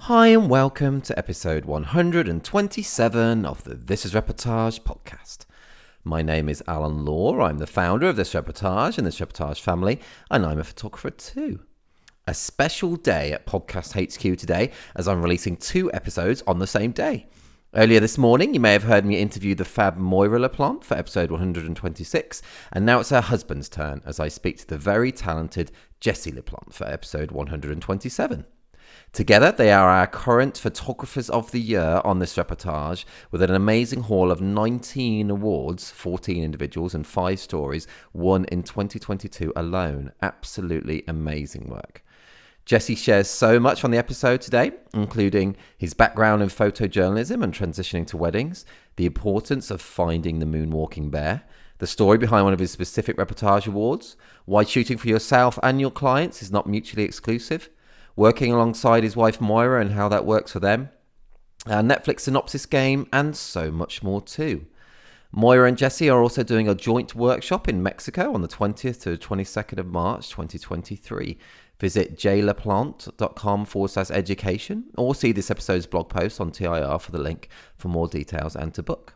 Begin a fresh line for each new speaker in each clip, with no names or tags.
Hi and welcome to episode 127 of the This is Reportage podcast. My name is Alan Law. I'm the founder of This Reportage and This Reportage family, and I'm a photographer too. A special day at Podcast HQ today as I'm releasing 2 episodes on the same day. Earlier this morning, you may have heard me interview the fab Moira La Plante for episode 126, and now it's her husband's turn as I speak to the very talented Jesse La Plante for episode 127. Together, they are our current Photographers of the Year on this reportage, with an amazing haul of 19 awards, 14 individuals and 5 stories, won in 2022 alone. Absolutely amazing work. Jesse shares so much on the episode today, including his background in photojournalism and transitioning to weddings, the importance of finding the moonwalking bear, the story behind one of his specific Reportage Awards, why shooting for yourself and your clients is not mutually exclusive, working alongside his wife Moira and how that works for them, our Netflix synopsis game, and so much more too. Moira and Jesse are also doing a joint workshop in Mexico on the 20th to the 22nd of March 2023. Visit jlaplante.com/education or see this episode's blog post on TIR for the link for more details and to book.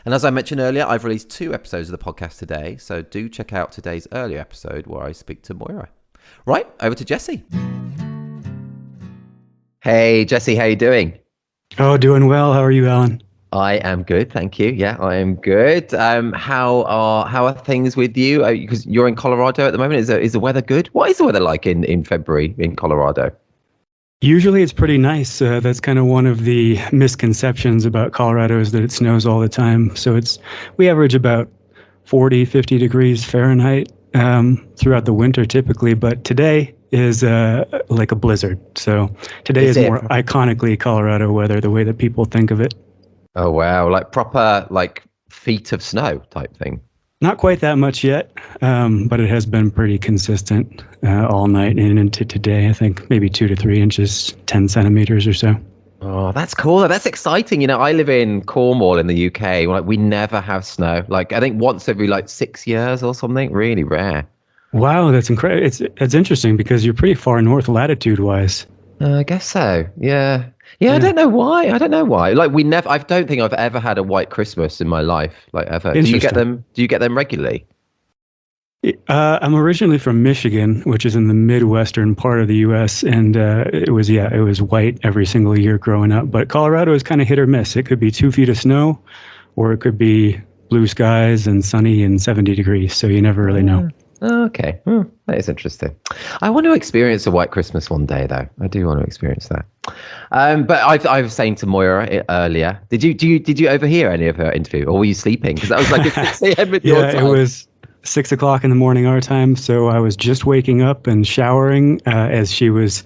And as I mentioned earlier, I've released 2 episodes of the podcast today, so do check out today's earlier episode where I speak to Moira. Right, over to Jesse. Hey, Jesse, how you doing?
Oh, doing well. How are you, Alan?
I am good, thank you. Yeah, I am good. How are things with you? Because you're in Colorado at the moment. Is the weather good? What is the weather like in February in Colorado?
Usually it's pretty nice. That's kind of one of the misconceptions about Colorado is that it snows all the time. So we average about 40, 50 degrees Fahrenheit throughout the winter typically, but today is like a blizzard. So today is more iconically Colorado weather, the way that people think of it.
Oh, wow. Like proper, like feet of snow type thing.
Not quite that much yet, but it has been pretty consistent all night and into today. I think maybe 2 to 3 inches, 10 centimeters or so.
Oh, that's cool. That's exciting. You know, I live in Cornwall in the UK. Like, we never have snow. Like, I think once every 6 years or something. Really rare.
Wow, that's incredible. It's interesting because you're pretty far north latitude-wise.
I guess so. Yeah. I don't know why. Like, I don't think I've ever had a white Christmas in my life. Like, ever. Do you get them? Do you get them regularly?
I'm originally from Michigan, which is in the Midwestern part of the U.S., and it was white every single year growing up. But Colorado is kind of hit or miss. It could be 2 feet of snow, or it could be blue skies and sunny and 70 degrees. So you never really know.
Okay, that is interesting. I want to experience a white Christmas one day, though. I do want to experience that. But I was saying to Moira earlier, did you overhear any of her interview, or were you sleeping? Because that was like at 6 a.m. at your time.
Yeah, it was 6 o'clock in the morning our time, so I was just waking up and showering as she was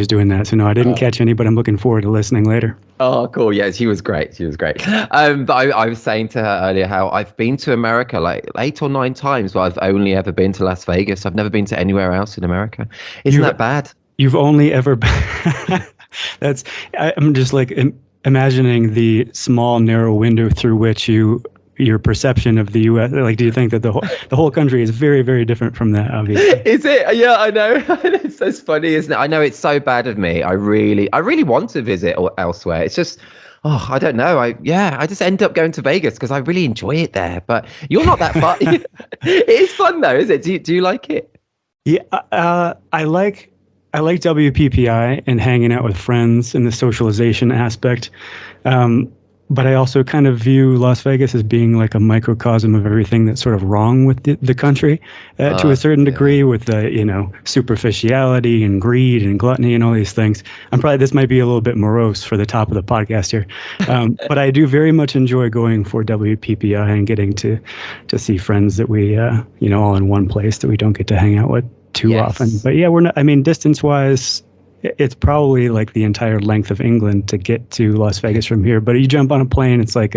doing that. So no, I didn't catch any, but I'm looking forward to listening later.
Oh, cool. Yeah, she was great. But I was saying to her earlier how I've been to America like 8 or 9 times, but I've only ever been to Las Vegas. I've never been to anywhere else in America. Isn't that bad?
You've only ever been... I'm just like imagining the small, narrow window through which your perception of the U.S. Like, do you think that the whole country is very, very different from that? Obviously,
is it? Yeah, I know. It's funny, isn't it? I know it's so bad of me. I really want to visit elsewhere. It's just, I don't know. I just end up going to Vegas because I really enjoy it there. But you're not that far. It is fun though, is it? Do you like it?
Yeah, I like WPPI and hanging out with friends and the socialization aspect. But I also kind of view Las Vegas as being like a microcosm of everything that's sort of wrong with the country to a certain degree, with the, superficiality and greed and gluttony and all these things. This might be a little bit morose for the top of the podcast here. But I do very much enjoy going for WPPI and getting to see friends that we, all in one place that we don't get to hang out with too often. But yeah, distance wise, it's probably like the entire length of England to get to Las Vegas from here. But you jump on a plane, it's like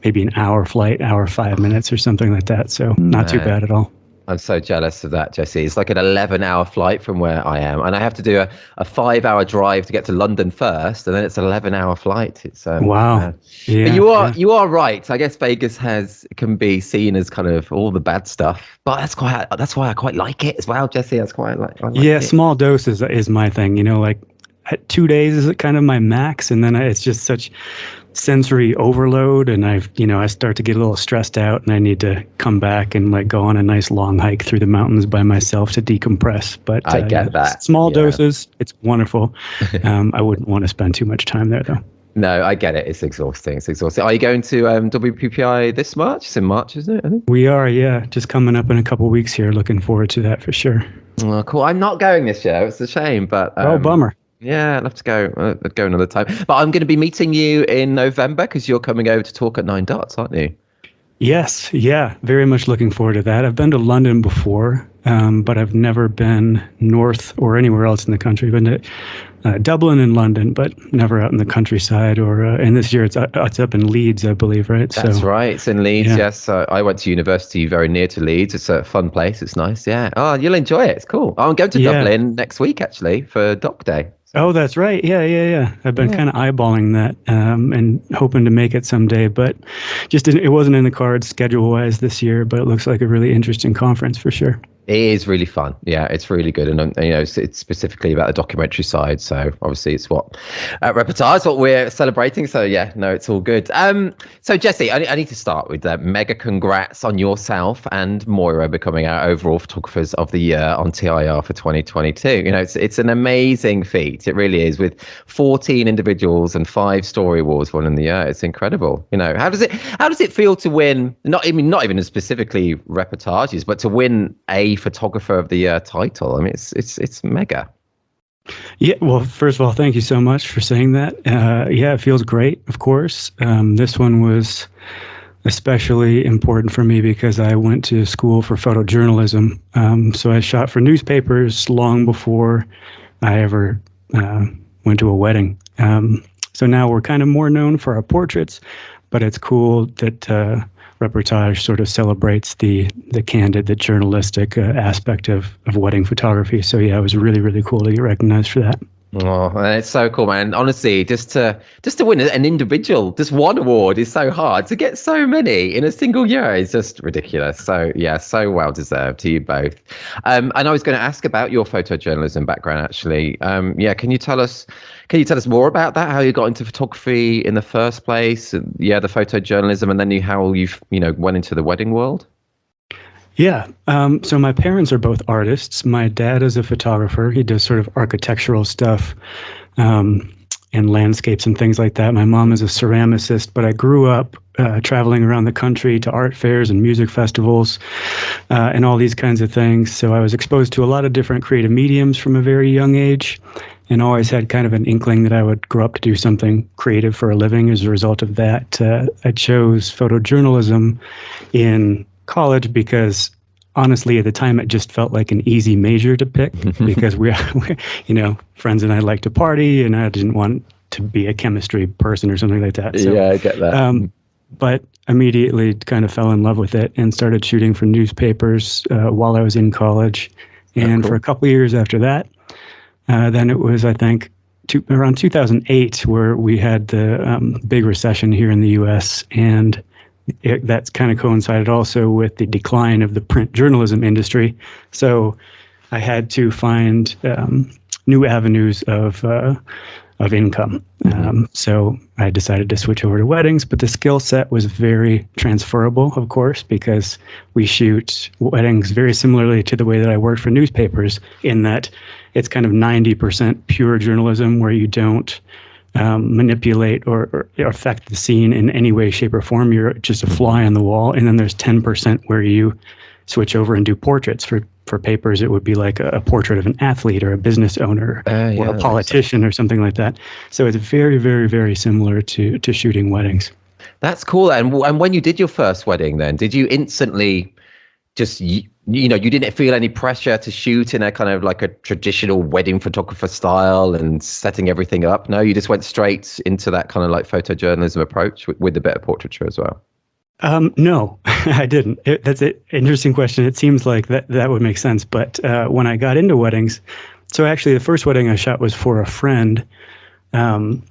maybe an hour flight, hour 5 minutes or something like that. So not too bad at all.
I'm so jealous of that, Jesse. It's like an 11-hour flight from where I am, and I have to do a 5-hour drive to get to London first, and then it's an 11-hour flight. It's
wow.
Yeah, but you are right. I guess Vegas can be seen as kind of all the bad stuff, but that's why I quite like it as well, Jesse. That's quite like.
Yeah, small doses is my thing. at 2 days is kind of my max, and then it's just such sensory overload, and I start to get a little stressed out, and I need to come back and like go on a nice long hike through the mountains by myself to decompress. But
I get that.
Small
Yeah.
doses, it's wonderful. I wouldn't want to spend too much time there though.
No, I get it. It's exhausting. It's exhausting. Are you going to WPPI this March? It's in March, isn't it? I think.
We are, yeah, just coming up in a couple weeks here. Looking forward to that for sure.
Oh, cool. I'm not going this year. It's a shame, but
Bummer.
yeah, I'd love to go. I'd go another time. But I'm going to be meeting you in November because you're coming over to talk at Nine Dots, aren't you?
Yes, yeah, very much looking forward to that. I've been to London before, but I've never been north or anywhere else in the country. I've been to Dublin and London, but never out in the countryside. And this year it's up in Leeds, I believe, right?
That's right. It's in Leeds,
yeah.
yes. I went to university very near to Leeds. It's a fun place. It's nice, yeah. Oh, you'll enjoy it. It's cool. I'm going to Dublin next week, actually, for Doc Day.
Oh, that's right. Yeah. I've been kind of eyeballing that and hoping to make it someday, but it wasn't in the cards schedule-wise this year, but it looks like a really interesting conference for sure.
It is really fun. Yeah, it's really good. And, it's specifically about the documentary side. So obviously it's what Reportage, what we're celebrating. So yeah, no, it's all good. So Jesse, I need to start with mega congrats on yourself and Moira becoming our overall photographers of the year on TIR for 2022. It's an amazing feat. It really is, with 14 individuals and 5 story awards won in the year. It's incredible. How does it feel to win, not even specifically reportages, but to win a photographer of the year title? I mean, it's mega.
Yeah, well, first of all, thank you so much for saying that. Yeah, it feels great, of course. This one was especially important for me because I went to school for photojournalism. So I shot for newspapers long before I ever went to a wedding. So now we're kind of more known for our portraits, but it's cool that Reportage sort of celebrates the candid, the journalistic aspect of wedding photography. So yeah, it was really, really cool to get recognized for that.
Oh, it's so cool, man. Honestly, just to win an individual, just one award is so hard. To get so many in a single year is just ridiculous. So yeah, so well deserved to you both. And I was going to ask about your photojournalism background, actually. Yeah, can you tell us more about that? How you got into photography in the first place? Yeah, the photojournalism, and then how you went into the wedding world.
Yeah. So my parents are both artists. My dad is a photographer. He does sort of architectural stuff and landscapes and things like that. My mom is a ceramicist, but I grew up traveling around the country to art fairs and music festivals and all these kinds of things. So I was exposed to a lot of different creative mediums from a very young age, and always had kind of an inkling that I would grow up to do something creative for a living. As a result of that, I chose photojournalism in college because honestly at the time it just felt like an easy major to pick because we friends and I like to party, and I didn't want to be a chemistry person or something like that. So,
yeah, I get that.
But immediately kind of fell in love with it and started shooting for newspapers while I was in college. And for a couple of years after that, then it was, I think, around 2008 where we had the big recession here in the US, and that's kind of coincided also with the decline of the print journalism industry. So I had to find new avenues of income. So I decided to switch over to weddings, but the skill set was very transferable, of course, because we shoot weddings very similarly to the way that I worked for newspapers, in that it's kind of 90% pure journalism where you don't manipulate or affect the scene in any way, shape, or form. You're just a fly on the wall. And then there's 10% where you switch over and do portraits. For papers, it would be like a portrait of an athlete or a business owner or a politician or something like that. So it's very, very, very similar to shooting weddings.
That's cool. And when you did your first wedding, then did you instantly just you didn't feel any pressure to shoot in a kind of like a traditional wedding photographer style and setting everything up? No, you just went straight into that kind of like photojournalism approach with a bit of portraiture as well.
No, I didn't. That's an interesting question. It seems like that would make sense. But when I got into weddings, so actually the first wedding I shot was for a friend. And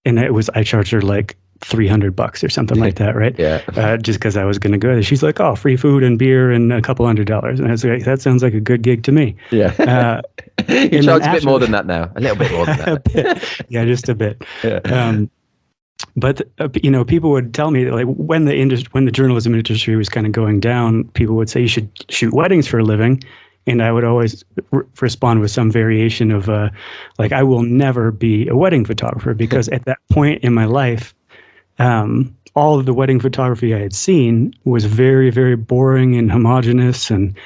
I charged her like $300 or something like that, right?
Yeah.
Just because I was going to go there. She's like, oh, free food and beer and a couple $100. And I was like, that sounds like a good gig to me.
Yeah. You
and
charge a bit more than that now. A little bit more than
a
that.
bit. Yeah, just a bit.
Yeah.
But people would tell me that, like, when the journalism industry was kind of going down, people would say you should shoot weddings for a living, and I would always respond with some variation of like, I will never be a wedding photographer, because at that point in my life, all of the wedding photography I had seen was very, very boring and homogenous and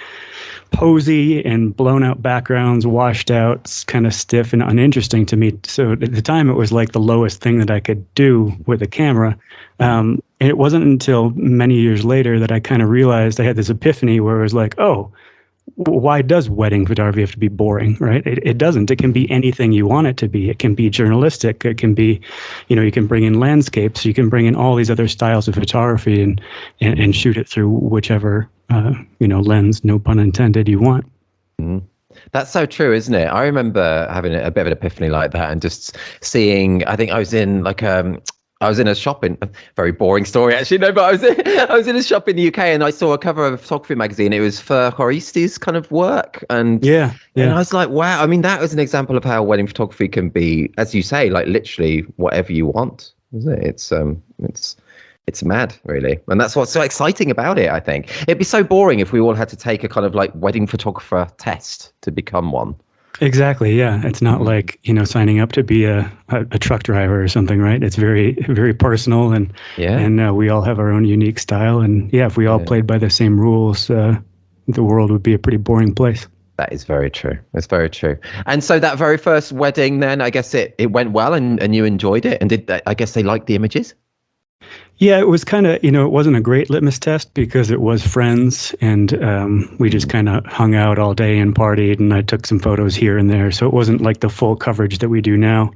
posy and blown out backgrounds, washed out, kind of stiff and uninteresting to me. So at the time, it was like the lowest thing that I could do with a camera. And it wasn't until many years later that I kind of realized, I had this epiphany where it was like, oh, why does wedding photography have to be boring, right? It doesn't. It can be anything you want it to be. It can be journalistic. It can be, you can bring in landscapes. You can bring in all these other styles of photography and shoot it through whichever, lens, no pun intended, you want.
That's so true, isn't it? I remember having a bit of an epiphany like that, and just seeing, I think I was in a shop in a very boring story, actually. No, but I was in a shop in the UK, and I saw a cover of a photography magazine. It was for Horisti's kind of work, and
yeah.
And I was like, wow. I mean, that was an example of how wedding photography can be, as you say, like literally whatever you want, isn't it? It's mad, really, and that's what's so exciting about it. I think it'd be so boring if we all had to take a kind of like wedding photographer test to become one.
Exactly. Yeah. It's not like, signing up to be a truck driver or something, right? It's very, very personal, and we all have our own unique style. And yeah, if we all played by the same rules, the world would be a pretty boring place.
That is very true. That's very true. And so that very first wedding, then I guess it went well, and you enjoyed it, and I guess they liked the images?
Yeah, it was kind of, it wasn't a great litmus test because it was friends, and we just kind of hung out all day and partied, and I took some photos here and there. So it wasn't like the full coverage that we do now.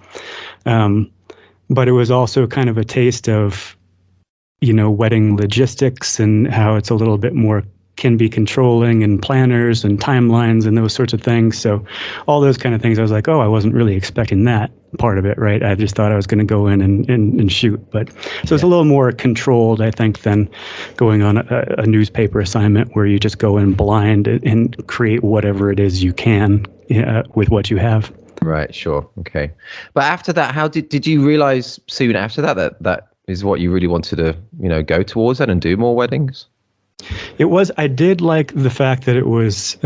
But it was also kind of a taste of, wedding logistics and how it's a little bit more, can be controlling, and planners and timelines and those sorts of things. So all those kind of things, I was like, oh, I wasn't really expecting that part of it, right? I just thought I was going to go in and shoot. But so it's a little more controlled, I think, than going on a newspaper assignment where you just go in blind and create whatever it is you can with what you have.
Right. Sure. Okay. But after that, how did you realize soon after that is what you really wanted to, go towards that and do more weddings?
I did like the fact that it was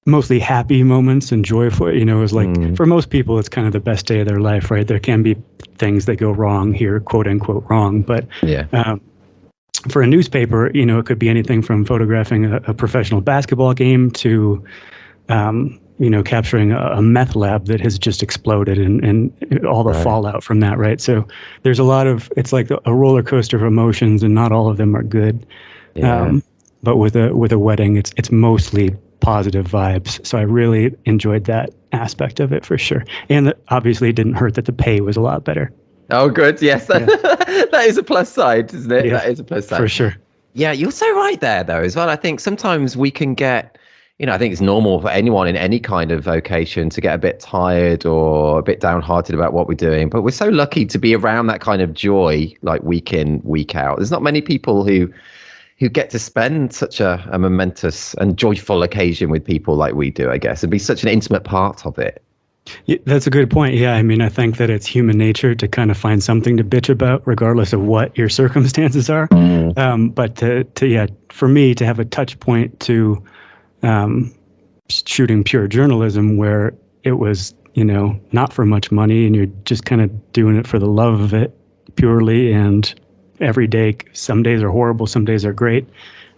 mostly happy moments and joyful. It was like, for most people, it's kind of the best day of their life, right? There can be things that go wrong here, quote unquote wrong. But for a newspaper, it could be anything from photographing a professional basketball game to, capturing a meth lab that has just exploded and all the fallout from that, right? So there's a lot of, it's like a roller coaster of emotions, and not all of them are good. Yeah. But with a wedding, it's mostly positive vibes. So I really enjoyed that aspect of it for sure. And obviously it didn't hurt that the pay was a lot better.
Oh, good. Yes. That is a plus side, isn't it? Yeah, that is a plus side.
For sure.
Yeah, you're so right there, though, as well. I think sometimes we can get, I think it's normal for anyone in any kind of vocation to get a bit tired or a bit downhearted about what we're doing. But we're so lucky to be around that kind of joy, like week in, week out. There's not many people who get to spend such a momentous and joyful occasion with people like we do, I guess, and be such an intimate part of it.
Yeah, that's a good point. Yeah, I mean, I think that it's human nature to kind of find something to bitch about, regardless of what your circumstances are. But for me to have a touch point to shooting pure journalism where it was, not for much money, and you're just kind of doing it for the love of it purely, and every day, some days are horrible, some days are great.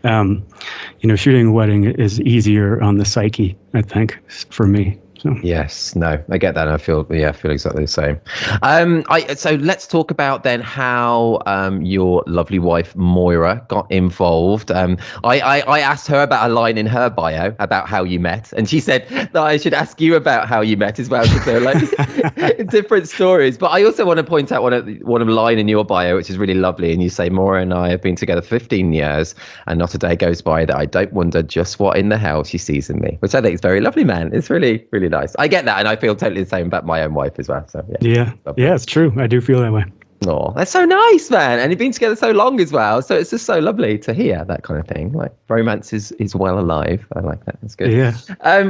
Shooting a wedding is easier on the psyche, I think, for me. So.
Yes, no, I get that. I feel exactly the same. So let's talk about then how your lovely wife Moira got involved. I asked her about a line in her bio about how you met, and she said that I should ask you about how you met as well, because they're like different stories. But I also want to point out one of the line in your bio, which is really lovely, and you say, Moira and I have been together 15 years, and not a day goes by that I don't wonder just what in the hell she sees in me, which I think is very lovely, man. It's really, really nice. I get that, and I feel totally the same about my own wife as well. So yeah,
it's true. I do feel that way.
Oh, that's so nice, man. And you've been together so long as well. So it's just so lovely to hear that kind of thing. Like romance is well alive. I like that. That's good.
Yeah.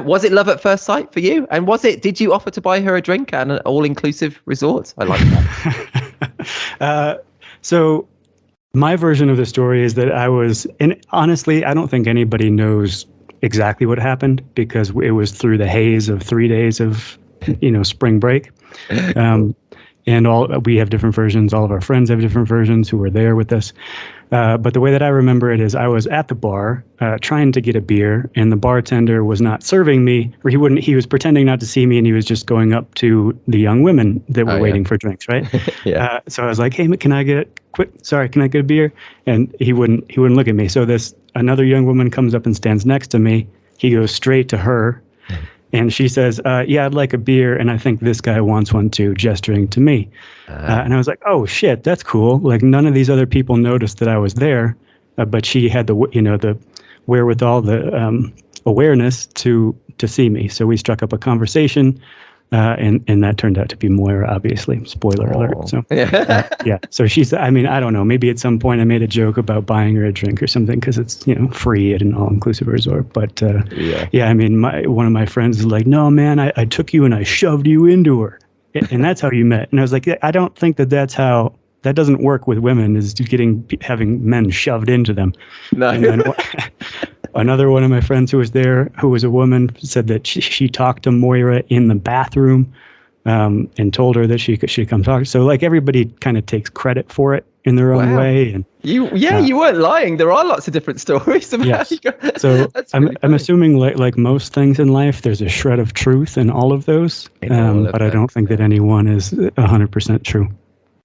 Was it love at first sight for you? And did you offer to buy her a drink at an all-inclusive resort? I like that.
So my version of the story is that and honestly, I don't think anybody knows exactly what happened because it was through the haze of 3 days of, spring break. And we have different versions. All of our friends have different versions who were there with us. But the way that I remember it is I was at the bar trying to get a beer, and the bartender was not serving me, or he was pretending not to see me, and he was just going up to the young women that were waiting for drinks, right?
Yeah.
So I was like, hey, can I get a beer? And he wouldn't look at me. So another young woman comes up and stands next to me. He goes straight to her. And she says, yeah, I'd like a beer. And I think this guy wants one too, gesturing to me. And I was like, oh, shit, that's cool. Like none of these other people noticed that I was there. But she had the wherewithal, the awareness to see me. So we struck up a conversation. And that turned out to be Moira, obviously. Spoiler alert. So, yeah. So I don't know. Maybe at some point I made a joke about buying her a drink or something because it's, free at an all-inclusive resort. But one of my friends is like, no, man, I took you and I shoved you into her. And that's how you met. And I was like, I don't think that doesn't work with women, is having men shoved into them. No. And then, another one of my friends who was there, who was a woman, said that she talked to Moira in the bathroom and told her that she could come talk. So like everybody kind of takes credit for it in their own way. And
you weren't lying. There are lots of different stories about.
Yes. So I'm assuming like most things in life, there's a shred of truth in all of those. But I don't think that anyone is 100% true.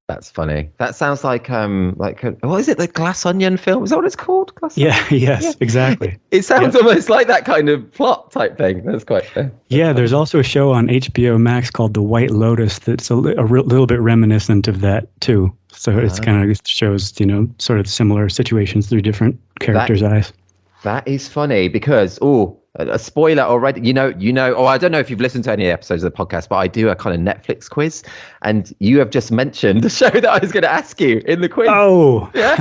That's funny. That sounds like what is it? The Glass Onion film? Is that what it's called?
Yes, exactly.
It sounds almost like that kind of plot type thing. That's quite.
There's also a show on HBO Max called The White Lotus that's a little bit reminiscent of that too. So it's kind of shows sort of similar situations through different characters' eyes. That
is funny because a spoiler already. I don't know if you've listened to any episodes of the podcast, but I do a kind of Netflix quiz, and you have just mentioned the show that I was going to ask you in the quiz.
Oh,
yeah.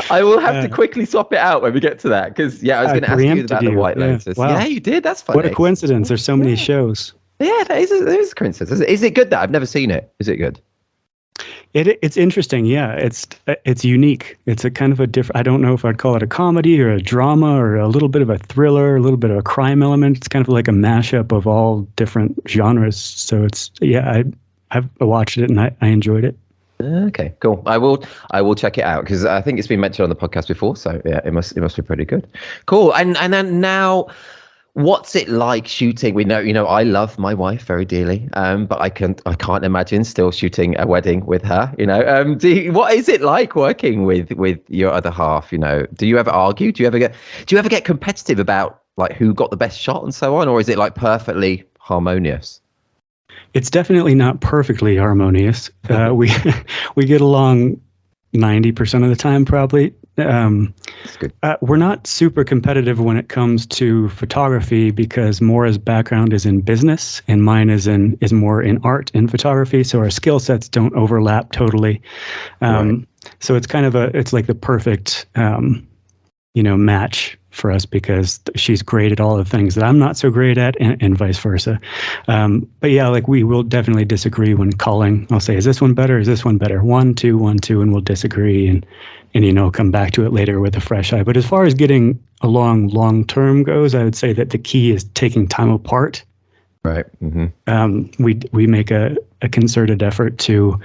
I will have to quickly swap it out when we get to that because I was going to ask you about the White Lotus.
Wow.
Yeah, you did. That's funny.
What a coincidence! There's so many shows.
Yeah, there is a coincidence. Is it good? That I've never seen it. Is it good?
It's interesting. Yeah, it's unique. It's a kind of a different. I don't know if I'd call it a comedy or a drama or a little bit of a thriller, a little bit of a crime element. It's kind of like a mashup of all different genres. So I've watched it and I enjoyed it.
Okay, cool. I will check it out because I think it's been mentioned on the podcast before. So yeah, it must be pretty good. Cool. And then now, what's it like shooting? We know, I love my wife very dearly, but I can't imagine still shooting a wedding with her. What is it like working with your other half? Do you ever argue? Do you ever get competitive about like who got the best shot and so on, or is it like perfectly harmonious?
It's definitely not perfectly harmonious. We get along 90% of the time, probably.
That's good.
We're not super competitive when it comes to photography because Moira's background is in business and mine is more in art and photography. So our skill sets don't overlap totally. Right. So it's kind of it's like the perfect, match for us because she's great at all the things that I'm not so great at and vice versa. But yeah, like we will definitely disagree when calling. I'll say, is this one better? Is this one better? 1, 2, 1, 2, and we'll disagree and come back to it later with a fresh eye. But as far as getting along long term goes, I would say that the key is taking time apart.
Right. Mm-hmm.
We make a concerted effort to,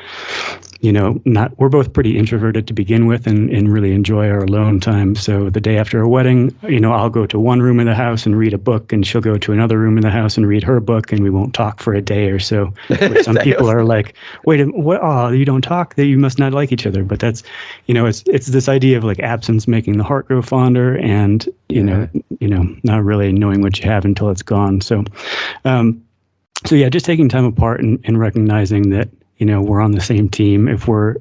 we're both pretty introverted to begin with and really enjoy our alone time. So the day after a wedding, I'll go to one room in the house and read a book and she'll go to another room in the house and read her book and we won't talk for a day or so. Some people are like, wait, what? Oh, you don't talk? You must not like each other. But that's, it's this idea of like absence making the heart grow fonder and, not really knowing what you have until it's gone. So yeah, just taking time apart and recognizing that, we're on the same team. If we're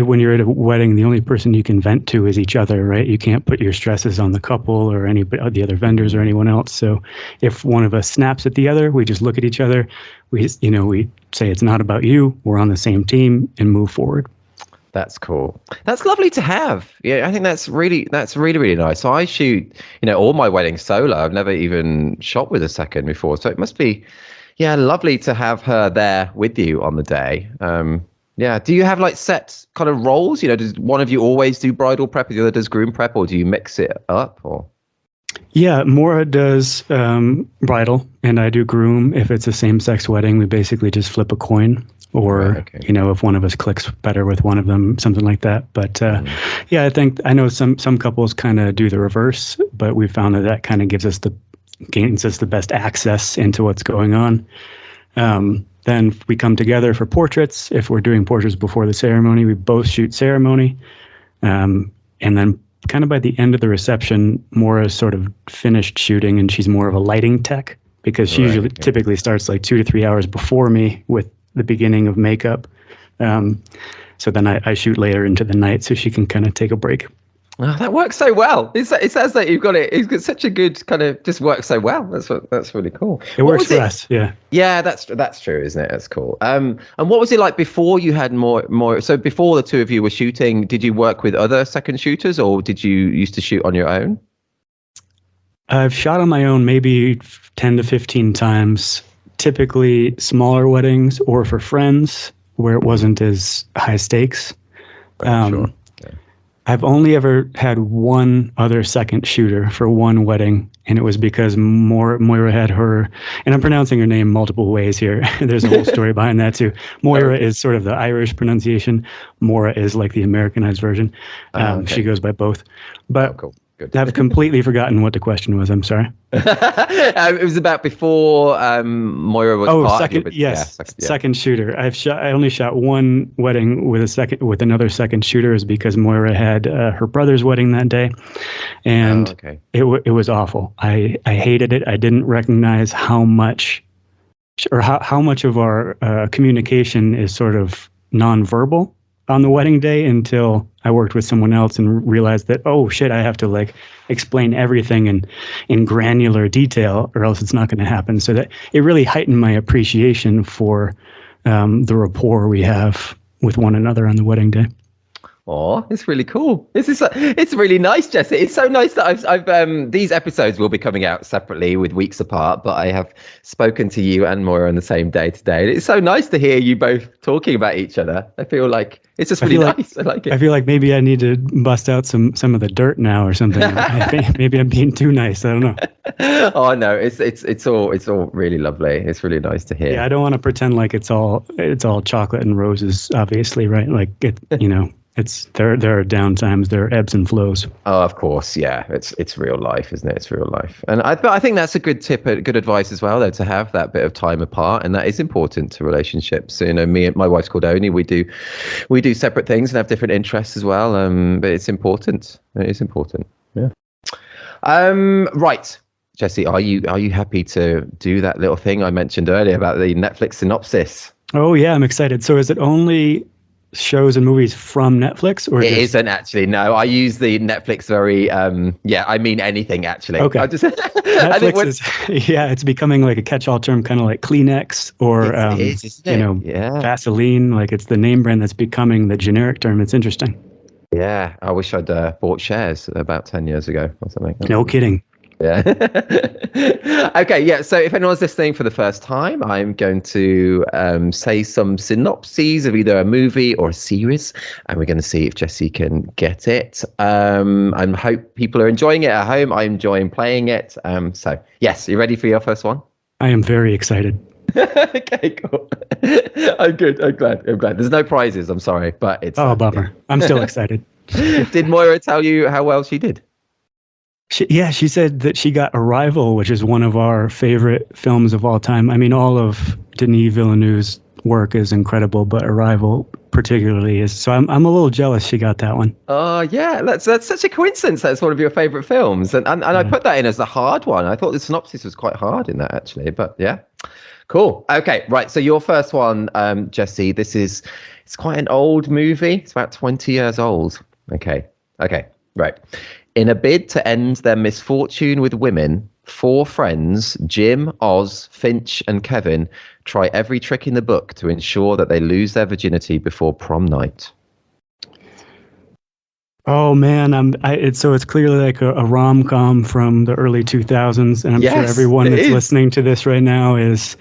when you're at a wedding, the only person you can vent to is each other, right? You can't put your stresses on the couple or any the other vendors or anyone else. So if one of us snaps at the other, we just look at each other. We say it's not about you. We're on the same team and move forward.
That's cool. That's lovely to have. Yeah, I think that's really, really nice. So I shoot, all my weddings solo. I've never even shot with a second before. So it must be, yeah, lovely to have her there with you on the day. Yeah. Do you have like set kind of roles? Does one of you always do bridal prep, the other does groom prep, or do you mix it up? Or
yeah, Moira does bridal, and I do groom. If it's a same-sex wedding, we basically just flip a coin, or
Right, okay.
if one of us clicks better with one of them, something like that. But yeah, I know some couples kind of do the reverse, but we found that kind of gains us the best access into what's going on. Then we come together for portraits. If we're doing portraits before the ceremony, we both shoot ceremony, and then kind of by the end of the reception, Moira's sort of finished shooting, and she's more of a lighting tech because she typically starts like 2 to 3 hours before me with the beginning of makeup. So then I shoot later into the night so she can kind of take a break.
Oh, that works so well. It sounds like you've got it. It's got such a good kind of just works so well. That's really cool.
It works for us. Yeah.
Yeah, that's true, isn't it? That's cool. And what was it like before you had more? So before the two of you were shooting, did you work with other second shooters, or did you used to shoot on your own?
I've shot on my own maybe 10 to 15 times, typically smaller weddings or for friends where it wasn't as high stakes.
Sure.
I've only ever had one other second shooter for one wedding, and it was because Moira had her, and I'm pronouncing her name multiple ways here. There's a whole story behind that too. Moira is sort of the Irish pronunciation. Mora is like the Americanized version. She goes by both. But
cool. Good.
I've completely forgotten what the question was. I'm sorry.
It was about before Moira was
second. Yes, second shooter. I only shot one wedding with another second shooter, is because Moira had her brother's wedding that day, and it was awful. I hated it. I didn't recognize how much of our communication is sort of nonverbal on the wedding day until I worked with someone else and realized that, oh shit, I have to like explain everything in granular detail or else it's not going to happen. So that it really heightened my appreciation for the rapport we have with one another on the wedding day.
Oh, it's really cool. It's really nice, Jesse. It's so nice that I've these episodes will be coming out separately with weeks apart, but I have spoken to you and Moira on the same day today. It's so nice to hear you both talking about each other. I feel like it's just really nice. I like it.
I feel like maybe I need to bust out some of the dirt now or something. I think maybe I'm being too nice. I don't know.
Oh no, it's all really lovely. It's really nice to hear.
Yeah, I don't want to pretend like it's all chocolate and roses, obviously, right? Like there are down times, there are ebbs and flows.
Oh, of course, yeah. It's real life, isn't it? It's real life, and I think that's a good tip, good advice as well, though, to have that bit of time apart, and that is important to relationships. So, me and my wife's called Oni. We do separate things and have different interests as well. But it's important. It is important. Yeah. Right, Jesse, are you happy to do that little thing I mentioned earlier about the Netflix synopsis?
Oh yeah, I'm excited. So is it only shows and movies from Netflix, or
it isn't actually? No, I use the Netflix very I mean anything actually.
Okay. Netflix it's becoming like a catch-all term, kind of like Kleenex or Vaseline. Like it's the name brand that's becoming the generic term. It's interesting.
Yeah, I wish I'd bought shares about 10 years ago or something.
No kidding.
Yeah. Okay, yeah. So if anyone's listening for the first time, I'm going to say some synopses of either a movie or a series, and we're going to see if Jesse can get it. I hope people are enjoying it at home. I'm enjoying playing it. So yes, you ready for your first one?
I am very excited.
Okay, cool. I'm good. I'm glad. There's no prizes. I'm sorry, but it's.
Oh, bummer. I'm still excited.
Did Moira tell you how well she did?
She said that she got Arrival, which is one of our favorite films of all time. I mean, all of Denis Villeneuve's work is incredible, but Arrival particularly is. So I'm a little jealous she got that one.
Oh, yeah. That's such a coincidence. That's one of your favorite films. And I put that in as the hard one. I thought the synopsis was quite hard in that, actually. But yeah. Cool. Okay, right. So your first one, Jesse, it's quite an old movie. It's about 20 years old. Okay. Right. In a bid to end their misfortune with women, four friends, Jim, Oz, Finch, and Kevin, try every trick in the book to ensure that they lose their virginity before prom night.
Oh man, it's clearly like a rom-com from the early 2000s, and I'm sure everyone that's listening to this right now is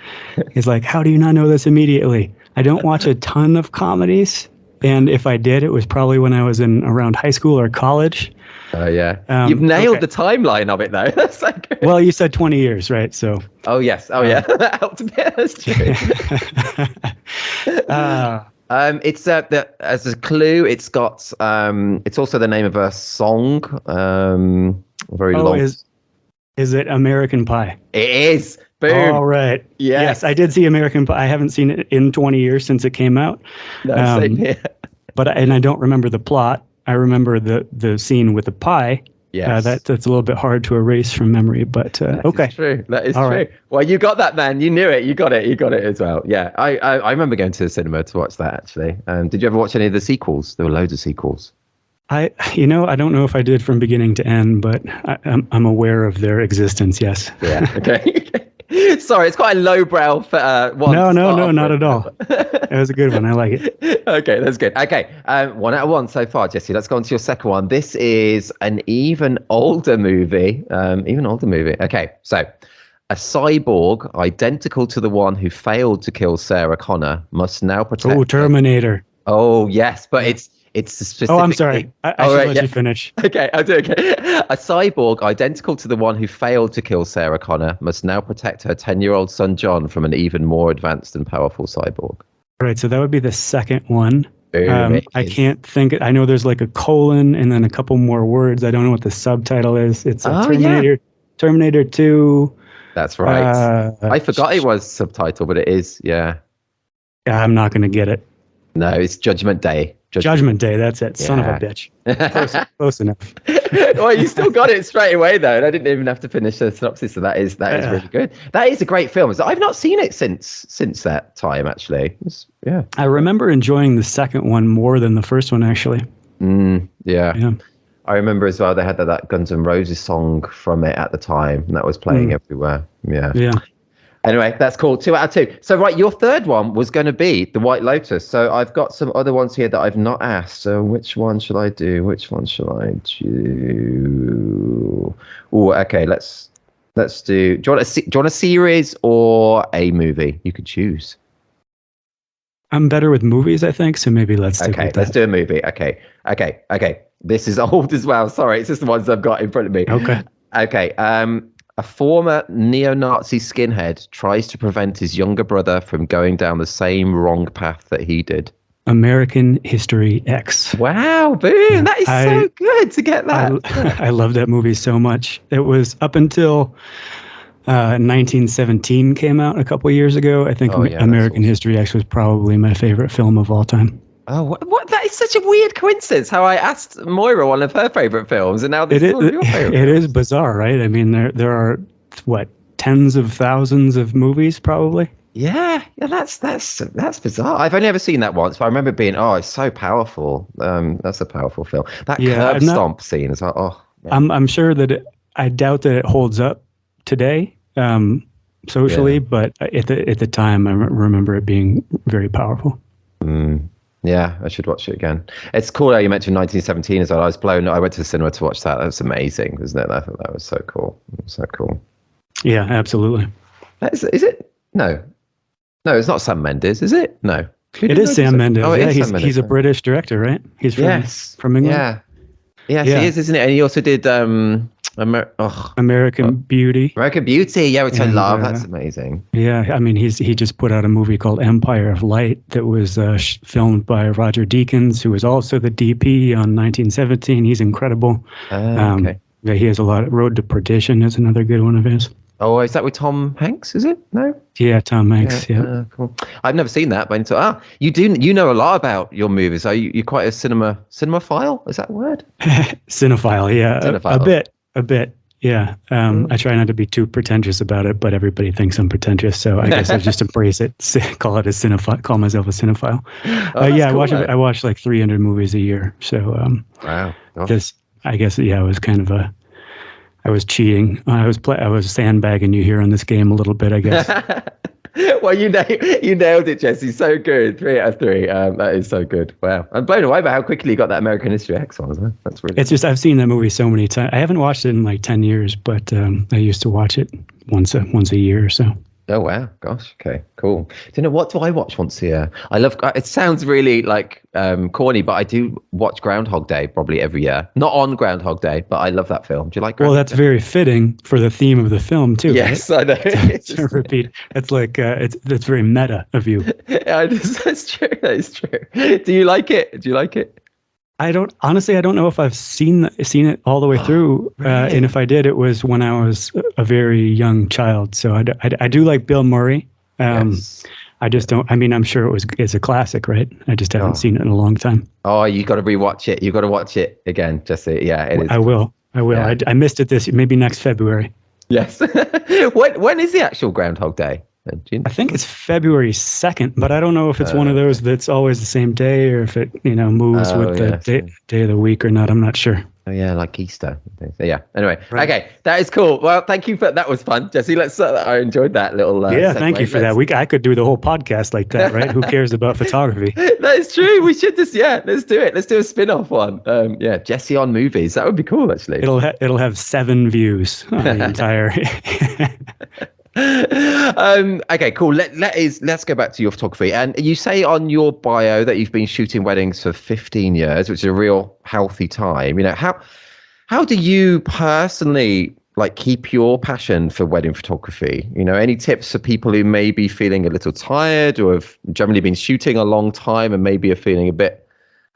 like, how do you not know this immediately? I don't watch a ton of comedies, and if I did, it was probably when I was in around high school or college.
Oh yeah, you've nailed the timeline of it though. That's so good.
Well, you said 20 years, right? So.
Oh yes. Oh yeah, that helped a bit. That's true. It's as a clue, it's got it's also the name of a song. Very long.
Is it American Pie?
It is. Boom.
All right. Yes, I did see American Pie. I haven't seen it in 20 years since it came out.
No, same here.
But I don't remember the plot. I remember the scene with the pie.
Yes.
That's a little bit hard to erase from memory, but okay.
That's true. That is
All
true.
right.
Well, you got that, man. You knew it. You got it. You got it as well. Yeah. I remember going to the cinema to watch that, actually. Did you ever watch any of the sequels? There were loads of sequels.
I don't know if I did from beginning to end, but I'm aware of their existence, yes.
Yeah. Okay. Sorry, it's quite a lowbrow one.
No, not at all. It was a good one. I like it.
Okay, that's good. Okay, 1 out of 1 so far, Jesse. Let's go on to your second one. This is an even older movie. Okay, so a cyborg identical to the one who failed to kill Sarah Connor must now protect.
Oh, Terminator.
Oh yes, but it's specifically...
Oh, I'm sorry. I should let you finish.
Okay, I'll do it. Okay. A cyborg identical to the one who failed to kill Sarah Connor must now protect her 10-year-old son John from an even more advanced and powerful cyborg.
Right, so that would be the second one.
Boom,
I can't think. I know there's like a colon and then a couple more words. I don't know what the subtitle is. It's Terminator 2.
That's right. I forgot it was subtitle, but it is. Yeah.
I'm not going to get it.
No, it's Judgment Day.
Judgment Day, that's it. Yeah. Son of a bitch. Close enough.
Well, you still got it straight away, though, and I didn't even have to finish the synopsis, so that is really good. That is a great film. So I've not seen it since that time, actually. Yeah.
I remember enjoying the second one more than the first one, actually.
Yeah. I remember as well, they had that Guns N' Roses song from it at the time, and that was playing everywhere. Yeah. Anyway, that's cool. 2 out of 2. So, right, your third one was going to be The White Lotus. So I've got some other ones here that I've not asked. So which one should I do? Oh, okay. Let's do. Do you want a series or a movie? You could choose.
I'm better with movies, I think. So maybe let's stick with that.
Let's do a movie. Okay. This is old as well. Sorry, it's just the ones I've got in front of me. Okay. A former neo-Nazi skinhead tries to prevent his younger brother from going down the same wrong path that he did.
American History X.
Wow, boom. That is so good to get that.
I love that movie so much. It was up until 1917 came out a couple of years ago. I think American History X was probably my favorite film of all time.
Oh, what? That is such a weird coincidence. How I asked Moira one of her favorite films, and now this is one of your favorite. It
is bizarre, right? I mean, there are tens of thousands of movies, probably.
Yeah, that's bizarre. I've only ever seen that once, but I remember being, it's so powerful. That's a powerful film. That curb stomp scene is like,
I'm sure that I doubt that it holds up today, socially, but at the time, I remember it being very powerful.
Yeah, I should watch it again. It's cool how you mentioned 1917 as well. I went to the cinema to watch that. That was amazing, wasn't it? I thought that was so cool.
Yeah, absolutely.
Is it? No, it's not Sam Mendes, is it? No.
It is Sam Mendes.
Oh,
he's a British director, right? He's from England.
Yes, he is, isn't it? And he also did
American Beauty.
American Beauty, which I love. That's amazing.
Yeah, I mean, he just put out a movie called Empire of Light that was filmed by Roger Deakins, who was also the DP on 1917. He's incredible. Okay. Yeah, he has a lot. Road to Perdition is another good one of his.
Oh, is that with Tom Hanks? Is it? No.
Yeah, Tom Hanks. Yeah.
Cool. I've never seen that, but you know a lot about your movies. Are you quite a cinephile? Is that a word?
Cinephile, yeah. Cinephile. A bit. Yeah. I try not to be too pretentious about it, but everybody thinks I'm pretentious, so I guess I just embrace it. Call it a cinephile. Call myself a cinephile.
Oh, that's
Yeah,
cool,
I watch like 300 movies a year. So
wow. Gosh.
this, I guess, yeah, it was kind of I was cheating. I was sandbagging you here on this game a little bit, I guess.
Well, you nailed it, Jesse. So good. 3 out of 3. That is so good. Wow. I'm blown away by how quickly you got that American History X one. Huh? That's really
It's just I've seen that movie so many times. I haven't watched it in like 10 years, but I used to watch it once a year or so.
Oh wow, gosh, okay, cool. Do you know what do I watch once a year? I love. It sounds really like corny, but I do watch Groundhog Day probably every year. Not on Groundhog Day, but I love that film. Do you like?
Well,
Groundhog
that's
Day?
very fitting for the theme of the film too.
Yes,
right?
I know.
To repeat, it's like it's very meta of you.
Yeah, that's true. That is true. Do you like it? Do you like it?
I don't know if I've seen it all the way through.
Really?
And if I did, it was when I was a very young child. So I do like Bill Murray.
Yes.
I just don't. I mean, I'm sure it's a classic, right? I just haven't seen it in a long time.
Oh, you got to rewatch it. You got to watch it again, Jesse. Yeah, it is.
I will.
Yeah.
I missed it maybe next February.
Yes. When is the actual Groundhog Day?
I think it's February 2nd, but I don't know if it's one of those that's always the same day or if it moves with the day of the week or not. I'm not sure.
Oh yeah, like Easter. So, yeah. Anyway,
Right.
Okay, that is cool. Well, thank you for that. Was fun, Jesse. Let's. I enjoyed that little.
Yeah, thank you for that. I could do the whole podcast like that, right? Who cares about photography?
That is true. We should just let's do it. Let's do a spin-off one. Jesse on movies. That would be cool, actually.
It'll have 7 views on the entire.
Okay, cool. Let's go back to your photography. And you say on your bio that you've been shooting weddings for 15 years, which is a real healthy time. You know, how do you personally like keep your passion for wedding photography? You know, any tips for people who may be feeling a little tired or have generally been shooting a long time and maybe are feeling a bit,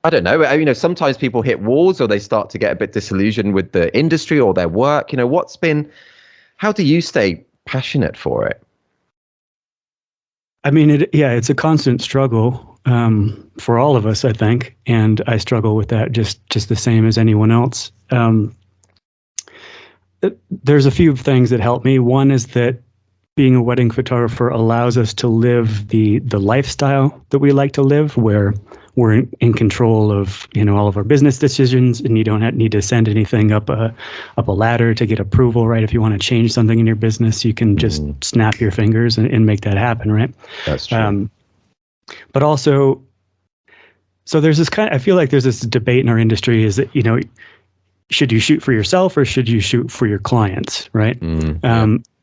I don't know, you know, sometimes people hit walls or they start to get a bit disillusioned with the industry or their work. You know, how do you stay passionate for it?
I mean, it's a constant struggle for all of us, I think, and I struggle with that just the same as anyone else. There's a few things that help me. One is that being a wedding photographer allows us to live the lifestyle that we like to live, where we're in control of all of our business decisions, and you don't need to send anything up a ladder to get approval, right? If you want to change something in your business, you can just snap your fingers and make that happen, right?
That's true.
But also, so there's this I feel like there's this debate in our industry: is that should you shoot for yourself or should you shoot for your clients, right?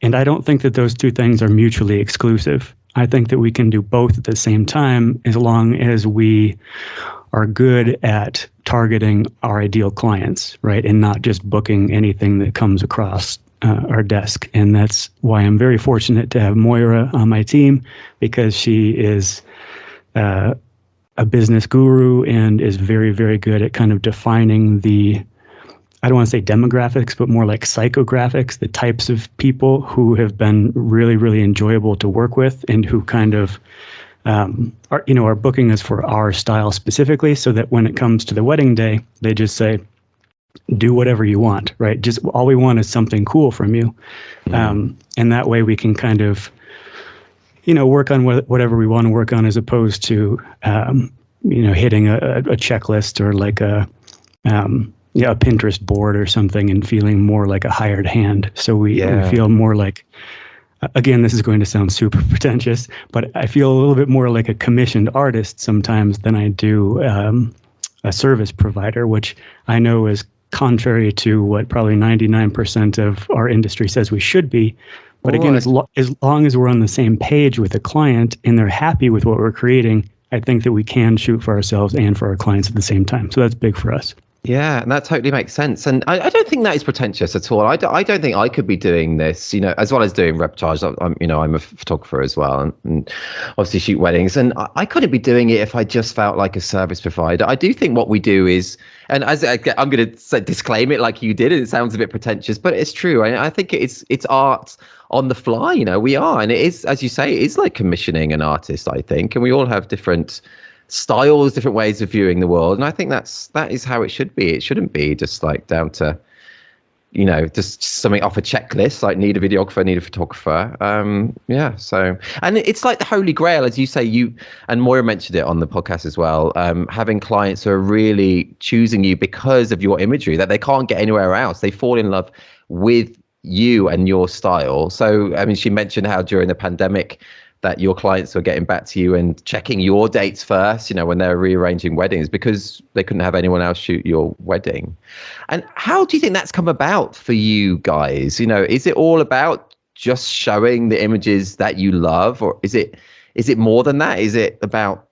And I don't think that those two things are mutually exclusive. I think that we can do both at the same time as long as we are good at targeting our ideal clients, right? And not just booking anything that comes across our desk. And that's why I'm very fortunate to have Moira on my team, because she is a business guru and is very, very good at kind of defining I don't want to say demographics, but more like psychographics, the types of people who have been really, really enjoyable to work with and who kind of are booking us for our style specifically, so that when it comes to the wedding day, they just say, do whatever you want, right? Just all we want is something cool from you. And that way we can kind of, work on whatever we want to work on, as opposed to, hitting a checklist or like a Pinterest board or something and feeling more like a hired hand. So we feel more like, again, this is going to sound super pretentious, but I feel a little bit more like a commissioned artist sometimes than I do a service provider, which I know is contrary to what probably 99% of our industry says we should be. But again, as long as we're on the same page with the client and they're happy with what we're creating, I think that we can shoot for ourselves and for our clients at the same time. So that's big for us.
Yeah, and that totally makes sense. And I don't think that is pretentious at all. I don't think I could be doing this, as well as doing reportage. I'm a photographer as well, and obviously shoot weddings. And I couldn't be doing it if I just felt like a service provider. I do think what we do is, and as I'm going to disclaim it like you did, it sounds a bit pretentious, but it's true. I think it's art on the fly. We are, and it is, as you say, it is like commissioning an artist, I think, and we all have different styles, different ways of viewing the world, and I think that is how it should be. It shouldn't be just like down to just something off a checklist, like need a videographer, need a photographer. So, and it's like the holy grail, as you say, and Moira mentioned it on the podcast as well, having clients who are really choosing you because of your imagery that they can't get anywhere else. They fall in love with you and your style. So, I mean, she mentioned how during the pandemic that your clients were getting back to you and checking your dates first, when they're rearranging weddings, because they couldn't have anyone else shoot your wedding. And how do you think that's come about for you guys? Is it all about just showing the images that you love, or is it more than that? Is it about,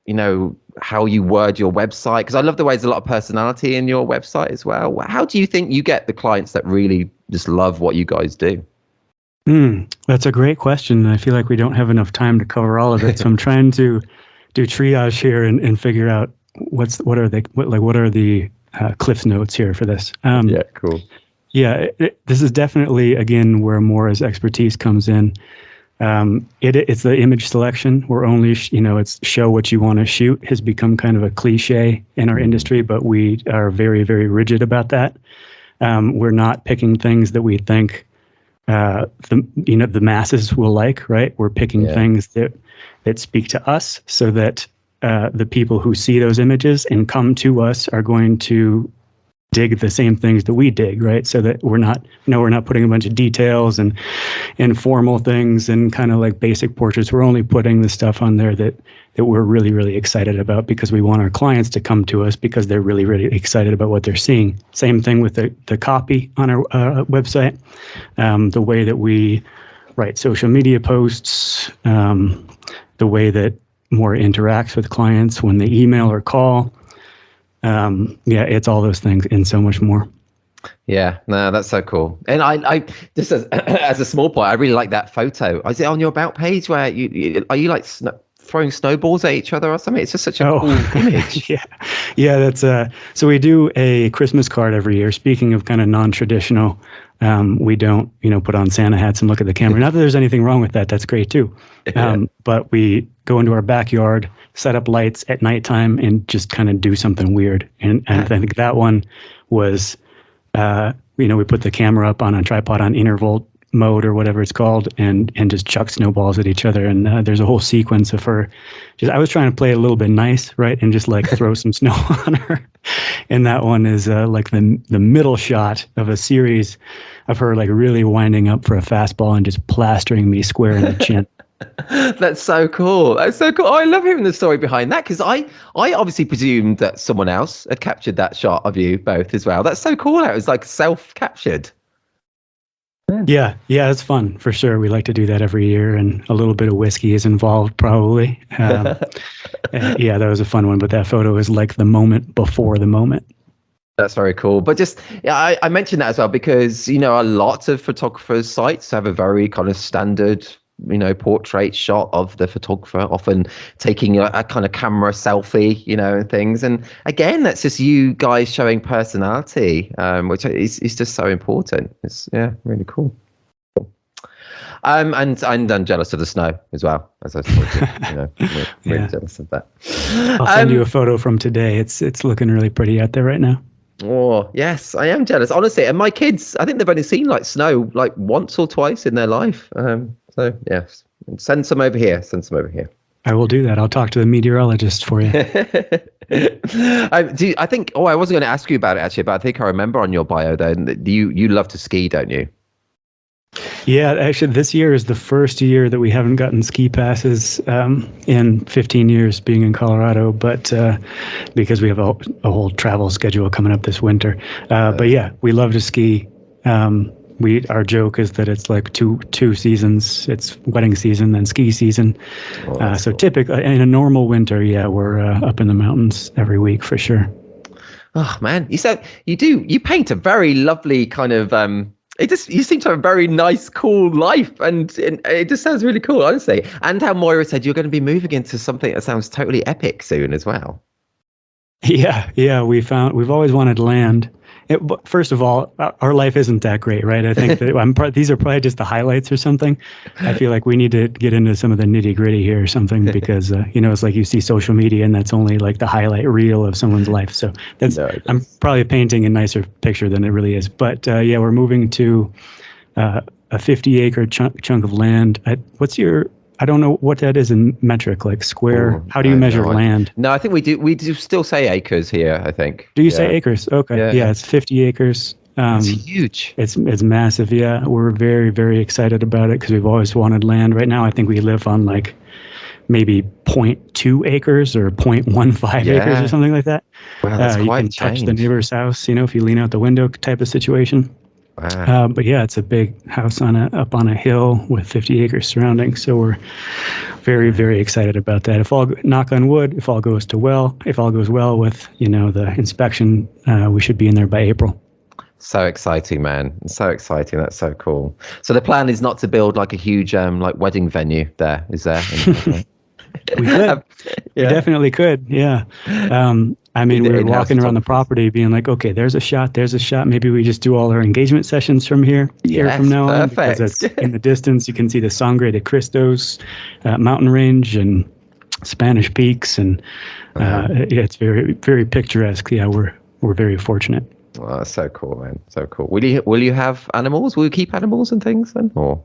how you word your website? Because I love the way there's a lot of personality in your website as well. How do you think you get the clients that really just love what you guys do?
That's a great question. I feel like we don't have enough time to cover all of it. So I'm trying to do triage here and figure out what are the Cliff Notes here for this.
Yeah, cool.
Yeah, this is definitely, again, where Moira's expertise comes in. It's the image selection. We're only, it's show what you want to shoot has become kind of a cliche in our industry, but we are very, very rigid about that. We're not picking things that we think the masses will like, right? We're picking things that speak to us, so that the people who see those images and come to us are going to dig the same things that we dig, right? So that we're not putting a bunch of details and informal things and kind of like basic portraits. We're only putting the stuff on there that we're really, really excited about, because we want our clients to come to us because they're really, really excited about what they're seeing. Same thing with the copy on our website, the way that we write social media posts, the way that Moira interacts with clients when they email or call. It's all those things and so much more.
Yeah, no, that's so cool. And I just as a small point, I really like that photo. Is it on your about page where are you like throwing snowballs at each other or something? It's just such a cool image.
Yeah. That's so we do a Christmas card every year. Speaking of kind of non-traditional, we don't put on Santa hats and look at the camera. Not that there's anything wrong with that. That's great too. But we go into our backyard, set up lights at nighttime, and just kind of do something weird. And I think that one was, we put the camera up on a tripod on interval mode or whatever it's called, and just chuck snowballs at each other. And there's a whole sequence of her. I was trying to play it a little bit nice, right, and just like throw some snow on her. And that one is like the middle shot of a series of her like really winding up for a fastball and just plastering me square in the chin.
That's so cool. That's so cool. Oh, I love hearing the story behind that, because I obviously presumed that someone else had captured that shot of you both as well. That's so cool. It was like self-captured.
Yeah, it's fun for sure. We like to do that every year, and a little bit of whiskey is involved probably. That was a fun one, but that photo is like the moment before the moment.
That's very cool. But just, I mentioned that as well because, a lot of photographers' sites have a very kind of standard, portrait shot of the photographer, often taking a kind of camera selfie, and things. And again, that's just you guys showing personality, which is just so important. It's really cool. And I'm jealous of the snow as well, as I told you. Really jealous of that.
I'll send you a photo from today. It's looking really pretty out there right now.
Oh yes, I am jealous, honestly. And my kids, I think they've only seen like snow like once or twice in their life. So yes, send some over here.
I will do that. I'll talk to the meteorologist for you.
I think. Oh, I wasn't going to ask you about it actually, but I think I remember on your bio that you love to ski, don't you?
Yeah, actually, this year is the first year that we haven't gotten ski passes in 15 years being in Colorado, but because we have a whole travel schedule coming up this winter. But yeah, we love to ski. Our joke is that it's like two seasons. It's wedding season and ski season. So typically in a normal winter, we're up in the mountains every week for sure.
Oh man, you paint a very lovely kind of you seem to have a very nice, cool life, and it just sounds really cool, honestly. And how Moira said you're going to be moving into something that sounds totally epic soon as well.
Yeah, we've always wanted land, But first of all, our life isn't that great, right? I think that these are probably just the highlights or something. I feel like we need to get into some of the nitty gritty here or something because it's like you see social media and that's only like the highlight reel of someone's life. So I'm probably painting a nicer picture than it really is. But yeah, we're moving to a 50-acre chunk of land. I don't know what that is in metric, like square.
Ooh,
How do you measure land?
No, I think we do. We do still say acres here, I think.
Do you say acres? Okay. Yeah, it's 50 acres.
It's huge.
It's massive. Yeah, we're very, very excited about it because we've always wanted land. Right now, I think we live on like maybe 0.2 acres or 0.15 acres or something like that.
Wow, that's
you
quite
can touch the neighbor's house, if you lean out the window type of situation.
Wow.
But yeah, it's a big house up on a hill with 50 acres surrounding. So we're very, very excited about that. Knock on wood, if all goes well with, the inspection, we should be in there by April.
So exciting, man. So exciting. That's so cool. So the plan is not to build like a huge like wedding venue there, is there?
We could. We definitely could. Yeah. I mean, we were walking around the property being like, okay, there's a shot. Maybe we just do all our engagement sessions from here from now on. Because it's in the distance. You can see the Sangre de Cristos mountain range and Spanish peaks. And it's very, very picturesque. Yeah, we're very fortunate.
Oh, that's so cool, man. So cool. Will you have animals? Will you keep animals and things then? Or?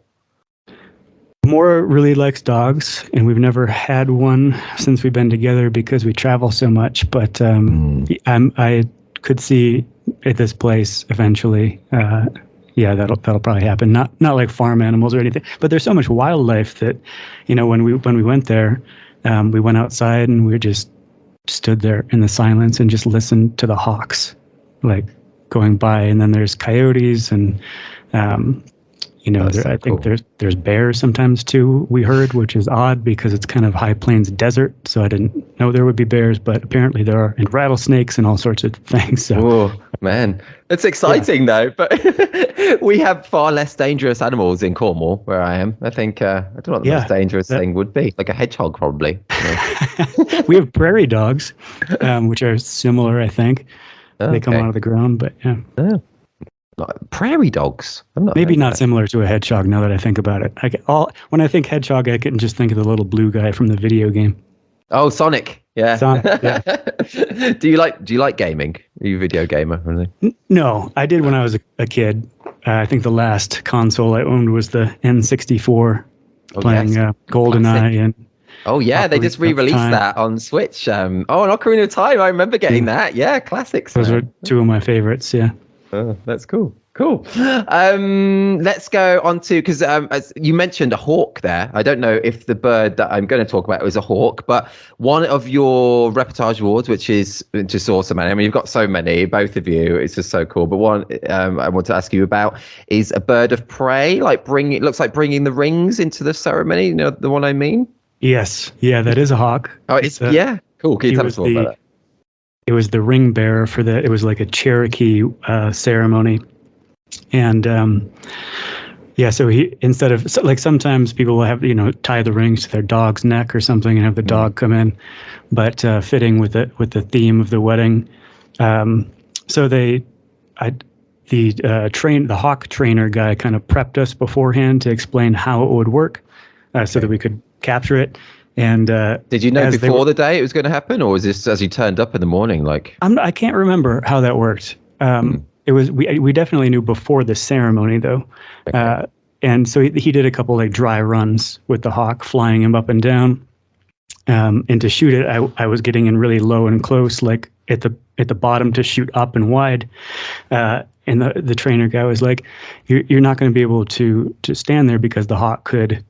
Moira really likes dogs, and we've never had one since we've been together because we travel so much. But I could see at this place eventually. That'll probably happen. Not like farm animals or anything, but there's so much wildlife that, when we went there, we went outside and we just stood there in the silence and just listened to the hawks, like going by, and then there's coyotes and. I think there's bears sometimes too, we heard, which is odd because it's kind of high plains desert. So I didn't know there would be bears, but apparently there are, and rattlesnakes and all sorts of things. So,
oh, man, it's exciting though. But we have far less dangerous animals in Cornwall, where I am. I think, I don't know what the most dangerous thing would be. Like a hedgehog, probably.
We have prairie dogs, which are similar, I think. They come out of the ground, but yeah.
Oh. Prairie dogs.
Maybe not similar to a hedgehog. Now that I think about it, when I think hedgehog, I can just think of the little blue guy from the video game.
Oh, Sonic. Yeah.
Sonic. Yeah.
Do you like gaming? Are you a video gamer? Really?
No, I did when I was a kid. I think the last console I owned was the N64, playing GoldenEye and.
Oh yeah, they just re-released that on Switch. On Ocarina of Time, I remember getting that. Yeah, classics.
Those are two of my favorites. Yeah.
Oh, that's cool. Cool. Let's go on to, because as you mentioned a hawk there. I don't know if the bird that I'm going to talk about is a hawk, but one of your Reportage Awards, which is just awesome, man. I mean, you've got so many, both of you. It's just so cool. But one I want to ask you about is a bird of prey. It looks like bringing the rings into the ceremony. You know the one I mean?
Yes. Yeah, that is a hawk.
Oh, cool. Can you tell us more about that?
It was the ring bearer it was like a Cherokee ceremony. And so he, instead of, like sometimes people will have, tie the rings to their dog's neck or something and have the dog come in, but fitting with the theme of the wedding. So the hawk trainer guy kind of prepped us beforehand to explain how it would work so that we could capture it. And
did you know before the day it was going to happen, or was this as you turned up in the morning? Like
I can't remember how that worked. It was we definitely knew before the ceremony though, and so he did a couple like dry runs with the hawk, flying him up and down. And to shoot it, I was getting in really low and close, like at the bottom to shoot up and wide. And the trainer guy was like, "You're not going to be able to stand there because the hawk could."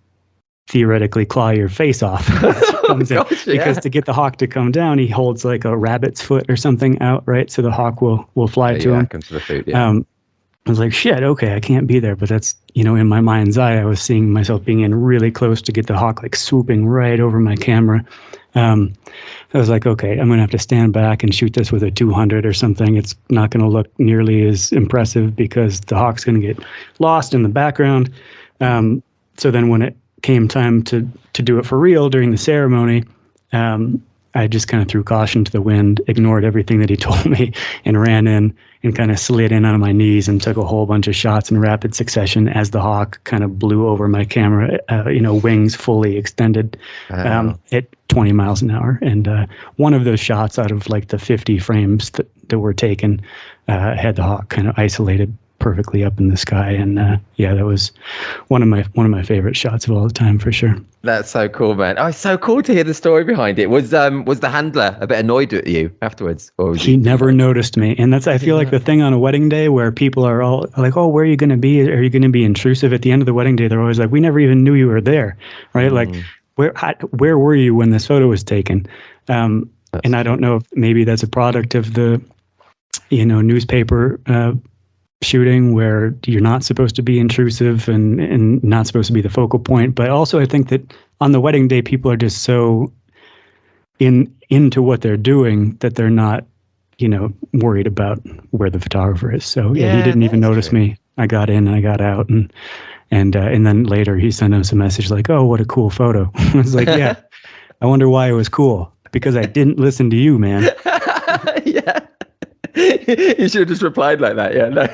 Theoretically claw your face off because to get the hawk to come down, he holds like a rabbit's foot or something out, right? So the hawk will fly to him.
Comes to the foot, yeah.
I was like, shit, okay, I can't be there, but that's, in my mind's eye, I was seeing myself being in really close to get the hawk like swooping right over my camera. I was like, okay, I'm gonna have to stand back and shoot this with a 200 or something. It's not gonna look nearly as impressive because the hawk's gonna get lost in the background. So then when it came time to do it for real during the ceremony, I just kind of threw caution to the wind, ignored everything that he told me, and ran in and kind of slid in on my knees and took a whole bunch of shots in rapid succession as the hawk kind of blew over my camera, wings fully extended at 20 miles an hour. And one of those shots out of like the 50 frames that were taken had the hawk kind of isolated perfectly up in the sky, and that was one of my favorite shots of all the time, for sure.
That's so cool, man. Oh, it's so cool to hear the story behind it. Was the handler a bit annoyed at you afterwards, or was
he never noticed me? And that's, I feel like, the thing on a wedding day where people are all like, "Oh, where are you going to be? Are you going to be intrusive?" At the end of the wedding day, they're always like, "We never even knew you were there," right? Like, where were you when this photo was taken? And I don't know if maybe that's a product of the newspaper shooting, where you're not supposed to be intrusive and not supposed to be the focal point. But also, I think that on the wedding day, people are just so into what they're doing that they're not, worried about where the photographer is. So he didn't even notice me. I got in and I got out, and then later he sent us a message like, "Oh, what a cool photo." I was like, "Yeah, I wonder why it was cool, because I didn't listen to you, man."
Yeah. You should have just replied like that. Yeah, no,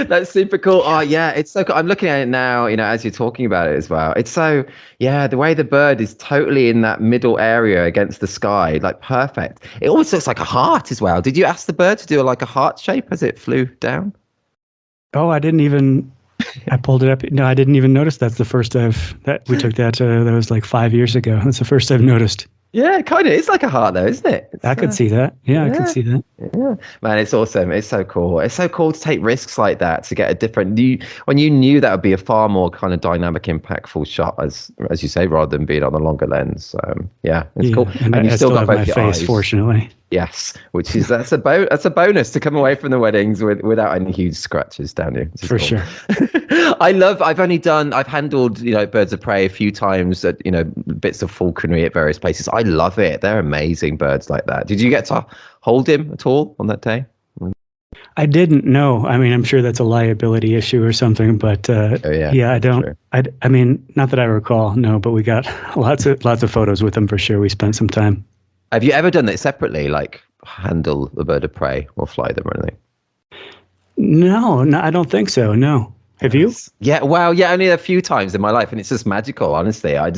that's super cool. Oh yeah, it's so cool. I'm looking at it now, as you're talking about it as well. It's so, the way the bird is totally in that middle area against the sky, like perfect. It almost looks like a heart as well. Did you ask the bird to do like a heart shape as it flew down?
Oh, I pulled it up. No, I didn't even notice. That's the first we took that. That was like 5 years ago. That's the first I've noticed.
Yeah, kind of. It's like a heart, though, isn't it?
I could see that. Yeah, I could see that.
Yeah, man, it's awesome. It's so cool. It's so cool to take risks like that, to get a different. When you knew that would be a far more kind of dynamic, impactful shot, as you say, rather than being on a longer lens. It's cool.
And you still got both your eyes, fortunately.
Yes, which is that's a bonus to come away from the weddings without any huge scratches down you.
For sure.
I've handled birds of prey a few times at bits of falconry at various places. I love it. They're amazing birds like that. Did you get to hold him at all on that day?
I didn't know. I mean, I'm sure that's a liability issue or something, but I don't. Sure. I mean, not that I recall. No, but we got lots of photos with him for sure. We spent some time.
Have you ever done that separately, like handle a bird of prey or fly them or anything?
No, I don't think so. No. Have you?
Yeah, well, only a few times in my life, and it's just magical. Honestly, I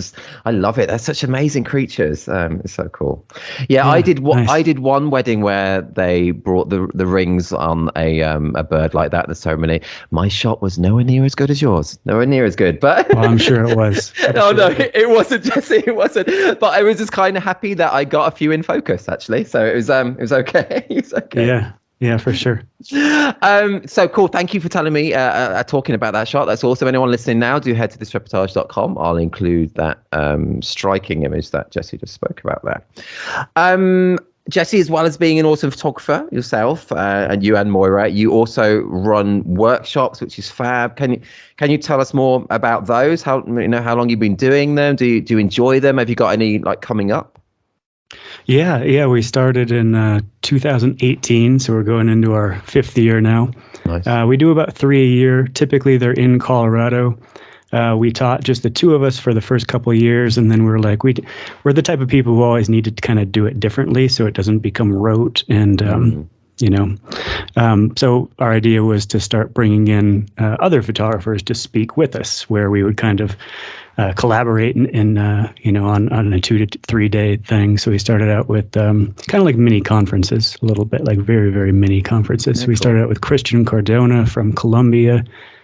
love it. They're such amazing creatures. It's so cool. Yeah, I did. Nice. I did one wedding where they brought the rings on a bird like that in the ceremony. My shot was nowhere near as good as yours. Nowhere near as good, but
well, I'm sure it was.
No, it wasn't, Jesse. It wasn't. But I was just kind of happy that I got a few in focus, actually. So it was okay. It was okay.
Yeah. Yeah, for sure.
So cool. Thank you for telling me, talking about that shot. That's awesome. Anyone listening now, do head to thisreportage.com. I'll include that striking image that Jesse just spoke about there. Jesse, as well as being an awesome photographer yourself, and you and Moira, you also run workshops, which is fab. Can you tell us more about those? How long you've been doing them? Do you enjoy them? Have you got any coming up?
Yeah. We started in 2018, so we're going into our 5th year now. Nice. We do about 3 a year. Typically, they're in Colorado. We taught just the two of us for the first couple of years, and then we're like, we're the type of people who always need to kind of do it differently, so it doesn't become rote. And so our idea was to start bringing in other photographers to speak with us, where we would kind of collaborate on a 2 to 3 day thing. So we started out with kind of like mini conferences, a little bit like very, very mini conferences. So we started out with Christian Cardona from Colombia.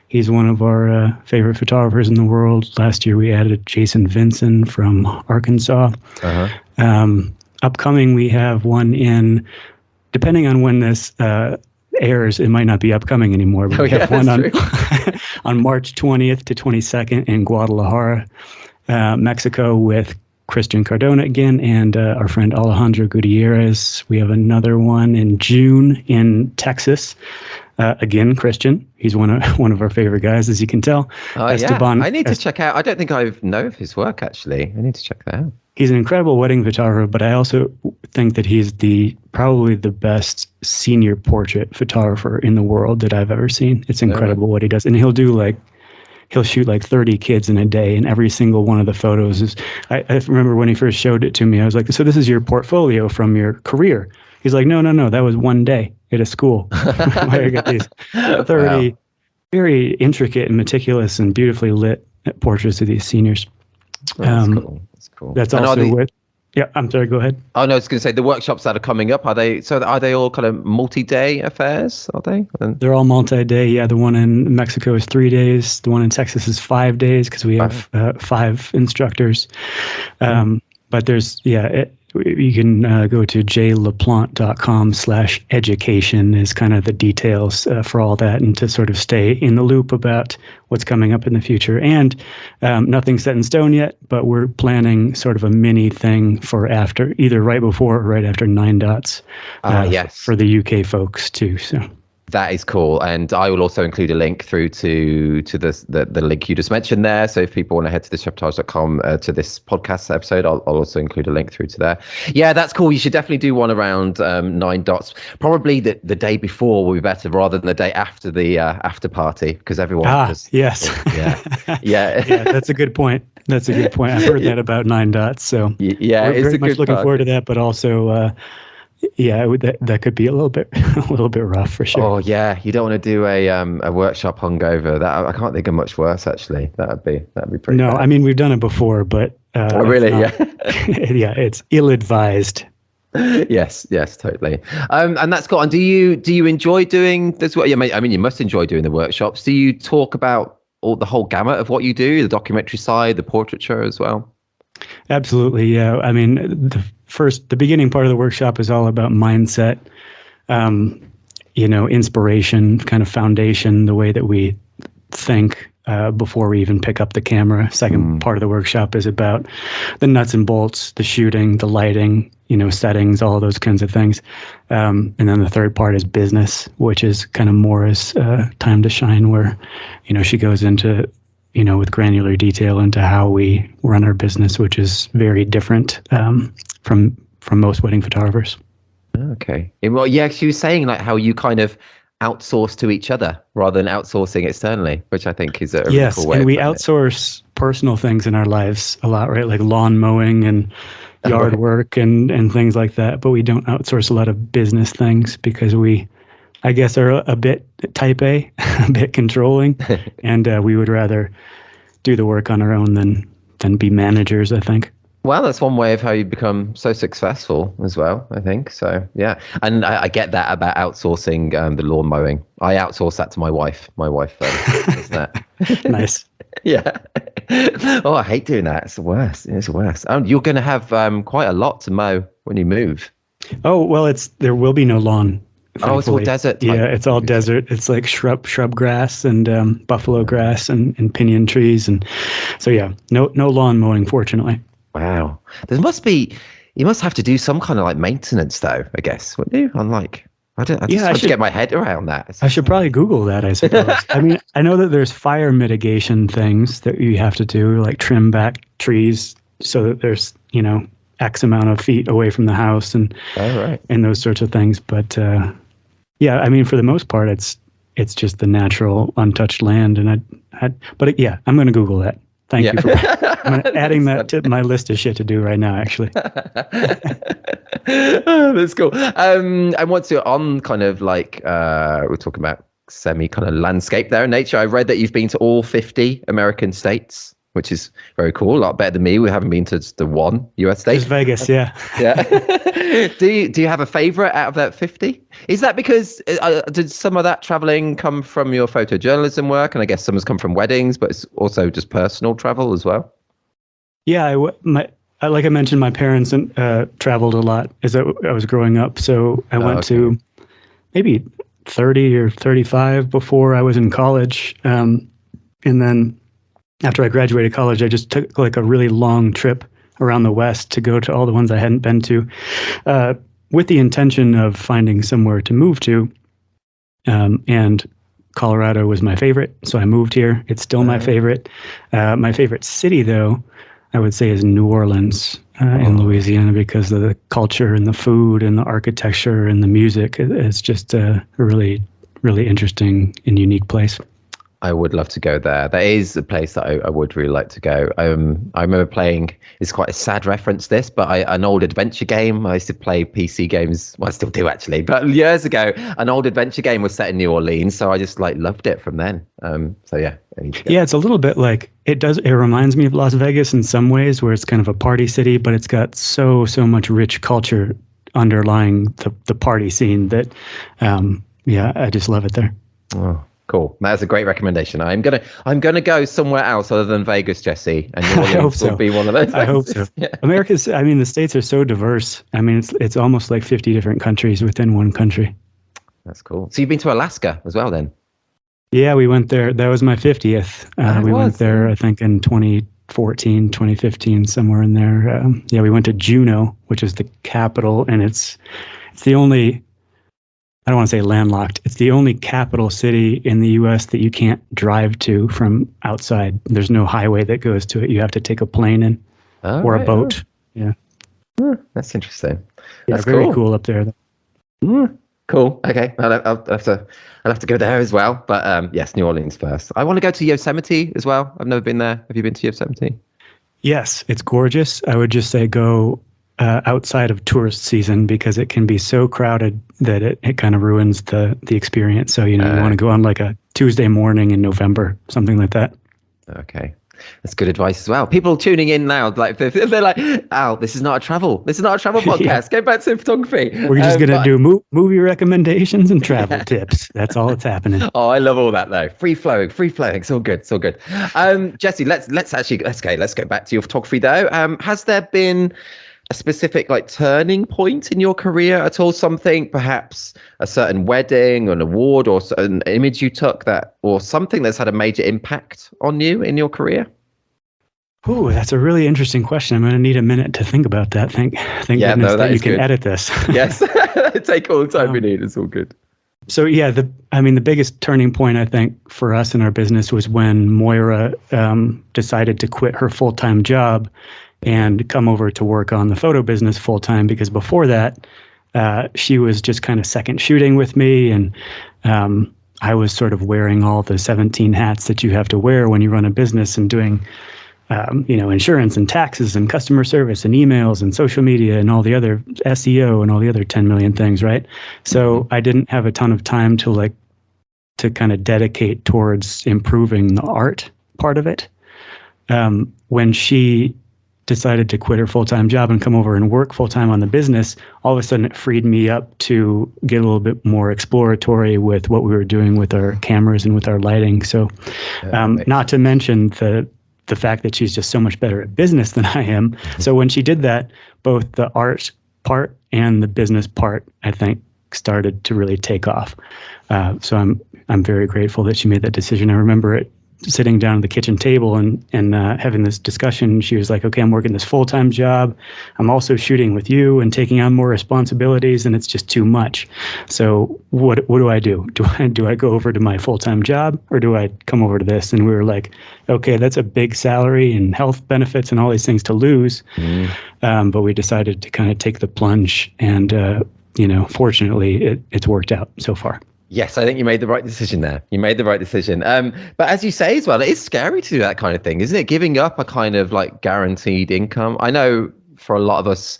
He's one of our favorite photographers in the world. Last year we added Jason Vinson from Arkansas. Upcoming, we have one in, depending on when this airs, it might not be upcoming anymore, but we have one on March 20th to 22nd in Guadalajara, Mexico, with Christian Cardona again and our friend Alejandro Gutierrez. We have another one in June in Texas. Again, Christian. He's one of our favorite guys, as you can tell.
Esteban, I need to check out. I don't think I know of his work, actually. I need to check that out.
He's an incredible wedding photographer, but I also think that he's probably the best senior portrait photographer in the world that I've ever seen. It's incredible what he does. And he'll do he'll shoot like 30 kids in a day, and every single one of the photos is. I remember when he first showed it to me, I was like, "So this is your portfolio from your career?" He's like, "No, no, no, that was one day at a school where I got these 30
Wow.
very intricate and meticulous and beautifully lit portraits of these seniors."
Oh, that's
Um,
cool. That's cool.
that's
And are
also
the
what. Yeah, I'm sorry. Go ahead.
Oh no, I was going to say the workshops that are coming up. Are they all kind of multi-day affairs? Are they? And,
They're all multi-day. Yeah, the one in Mexico is 3 days. The one in Texas is 5 days because we have five instructors. But there's, you can go to jlaplante.com/education is kind of the details for all that, and to sort of stay in the loop about what's coming up in the future. And nothing's set in stone yet, but we're planning sort of a mini thing for after, either right before or right after Nine Dots
yes.
for the UK folks too. So.
That is cool, and I will also include a link through to the link you just mentioned there. So if people want to head to thisreportage.com to this podcast episode, I'll also include a link through to there. Yeah, that's cool. You should definitely do one around Nine Dots. Probably the day before will be better rather than the day after the after party, because everyone.
Yes.
Yeah. Yeah.
Yeah, that's a good point. That's a good point. I've heard that about Nine Dots, so
Yeah,
we're
it's
very
a
much
good
looking
party.
forward to that. But also, that could be a little bit rough for sure.
Oh yeah, you don't want to do a workshop hungover. That I can't think of much worse actually. That'd be pretty.
No,
bad.
I mean we've done it before, but
Oh really?
yeah, it's ill-advised.
Yes, totally. And that's cool. And do you enjoy doing this? I mean, you must enjoy doing the workshops. Do you talk about the whole gamut of what you do, the documentary side, the portraiture as well?
Absolutely, yeah. I mean, the beginning part of the workshop is all about mindset, inspiration, kind of foundation, the way that we think before we even pick up the camera. Second part of the workshop is about the nuts and bolts, the shooting, the lighting, settings, all those kinds of things. And then the third part is business, which is kind of Moira's time to shine, where, she goes into, with granular detail into how we run our business, which is very different from most wedding photographers.
Okay. Well, yeah, she was saying like how you kind of outsource to each other rather than outsourcing externally, which I think is a really cool way.
And we
of
outsource personal things in our lives a lot, right? Like lawn mowing and yard work and things like that. But we don't outsource a lot of business things because we, I guess, are a bit type A, a bit controlling, and we would rather do the work on our own than be managers, I think.
Well, that's one way of how you become so successful as well, I think. So, yeah. And I get that about outsourcing the lawn mowing. I outsource that to my wife. My wife does that.
Nice.
Yeah. Oh, I hate doing that. It's the worst. It's the worst. You're going to have quite a lot to mow when you move.
Oh, well, there will be no lawn. Thankfully.
Oh, it's all desert.
Yeah, it's all desert. It's like shrub grass and buffalo grass and pinyon trees. And so, yeah, no lawn mowing, fortunately.
Wow. You must have to do some kind of like maintenance though, I guess, wouldn't you? I just have to get my head around that.
I should probably Google that, I suppose. I mean, I know that there's fire mitigation things that you have to do, like trim back trees so that there's, X amount of feet away from the house and those sorts of things. But yeah, I mean, for the most part, it's just the natural untouched land. And I'm going to Google that. Thank you for I'm adding that to my list of shit to do right now, actually.
Oh, that's cool. And once you're on kind of like, we're talking about semi kind of landscape there in nature, I read that you've been to all 50 American states, which is very cool. A lot better than me. We haven't been to the one US state.
Just Vegas, yeah.
Yeah. Do you have a favorite out of that 50? Is that because did some of that traveling come from your photojournalism work? And I guess some has come from weddings, but it's also just personal travel as well.
Yeah, like I mentioned, my parents traveled a lot as I was growing up. So I went to maybe 30 or 35 before I was in college. And then after I graduated college, I just took like a really long trip around the West to go to all the ones I hadn't been to, with the intention of finding somewhere to move to. And Colorado was my favorite, so I moved here. It's still my favorite. My favorite city, though, I would say is New Orleans in Louisiana, because of the culture and the food and the architecture and the music. It's just a really, really interesting and unique place.
I would love to go there. That is a place that I would really like to go. I remember playing. It's quite a sad reference, this, but an old adventure game. I used to play PC games. Well, I still do actually, but years ago, an old adventure game was set in New Orleans, so I just like loved it from then. So yeah, I need to go.
Yeah, it's a little bit like it does. It reminds me of Las Vegas in some ways, where it's kind of a party city, but it's got so much rich culture underlying the party scene that, yeah, I just love it there.
Oh, cool. That's a great recommendation. I'm gonna go somewhere else other than Vegas, Jesse, and New Orleans will be one of those.
I hope so. Yeah. I mean, the States are so diverse. I mean, it's almost like 50 different countries within one country.
That's cool. So you've been to Alaska as well, then?
Yeah, we went there. That was my 50th. We went there, I think, in 2014, 2015, somewhere in there. Yeah, we went to Juneau, which is the capital, and it's the only, I don't want to say landlocked, it's the only capital city in the U.S. that you can't drive to from outside. There's no highway that goes to it. You have to take a plane in or a boat. Yeah.
That's interesting.
Yeah,
That's
very cool up there.
Cool. Okay. I'll have to go there as well. But yes, New Orleans first. I want to go to Yosemite as well. I've never been there. Have you been to Yosemite?
Yes, it's gorgeous. I would just say go outside of tourist season, because it can be so crowded that it kind of ruins the experience. So, you want to go on like a Tuesday morning in November, something like that.
Okay. That's good advice as well. People tuning in now, like they're like, "Al, this is not a travel podcast. Yeah. Go back to photography."
We're just gonna do movie recommendations and travel tips. That's all that's happening.
Oh, I love all that though. Free flowing. It's all good. Jesse, let's go back to your photography though. Has there been a specific like turning point in your career at all? Something, perhaps a certain wedding, an award, or an image you took or something that's had a major impact on you in your career?
Ooh, that's a really interesting question. I'm going to need a minute to think about that. Thank goodness that you can edit this.
Yes, take all the time we need. It's all good.
So yeah, the biggest turning point I think for us in our business was when Moira decided to quit her full-time job and come over to work on the photo business full time, because before that, she was just kind of second shooting with me, and I was sort of wearing all the 17 hats that you have to wear when you run a business, and doing insurance and taxes and customer service and emails and social media and all the other SEO and all the other 10 million things, right? So I didn't have a ton of time to kind of dedicate towards improving the art part of it. When she decided to quit her full-time job and come over and work full-time on the business, all of a sudden it freed me up to get a little bit more exploratory with what we were doing with our cameras and with our lighting. So not to mention the fact that she's just so much better at business than I am. So when she did that, both the art part and the business part, I think, started to really take off. So I'm very grateful that she made that decision. I remember it sitting down at the kitchen table and having this discussion. She was like, "Okay, I'm working this full-time job. I'm also shooting with you and taking on more responsibilities, and it's just too much. So what do I do? Do I go over to my full-time job, or do I come over to this?" And we were like, "Okay, that's a big salary and health benefits and all these things to lose." But we decided to kind of take the plunge, and fortunately, it's worked out so far.
Yes, I think you made the right decision there. But as you say as well, it is scary to do that kind of thing, isn't it? Giving up a kind of like guaranteed income. I know for a lot of us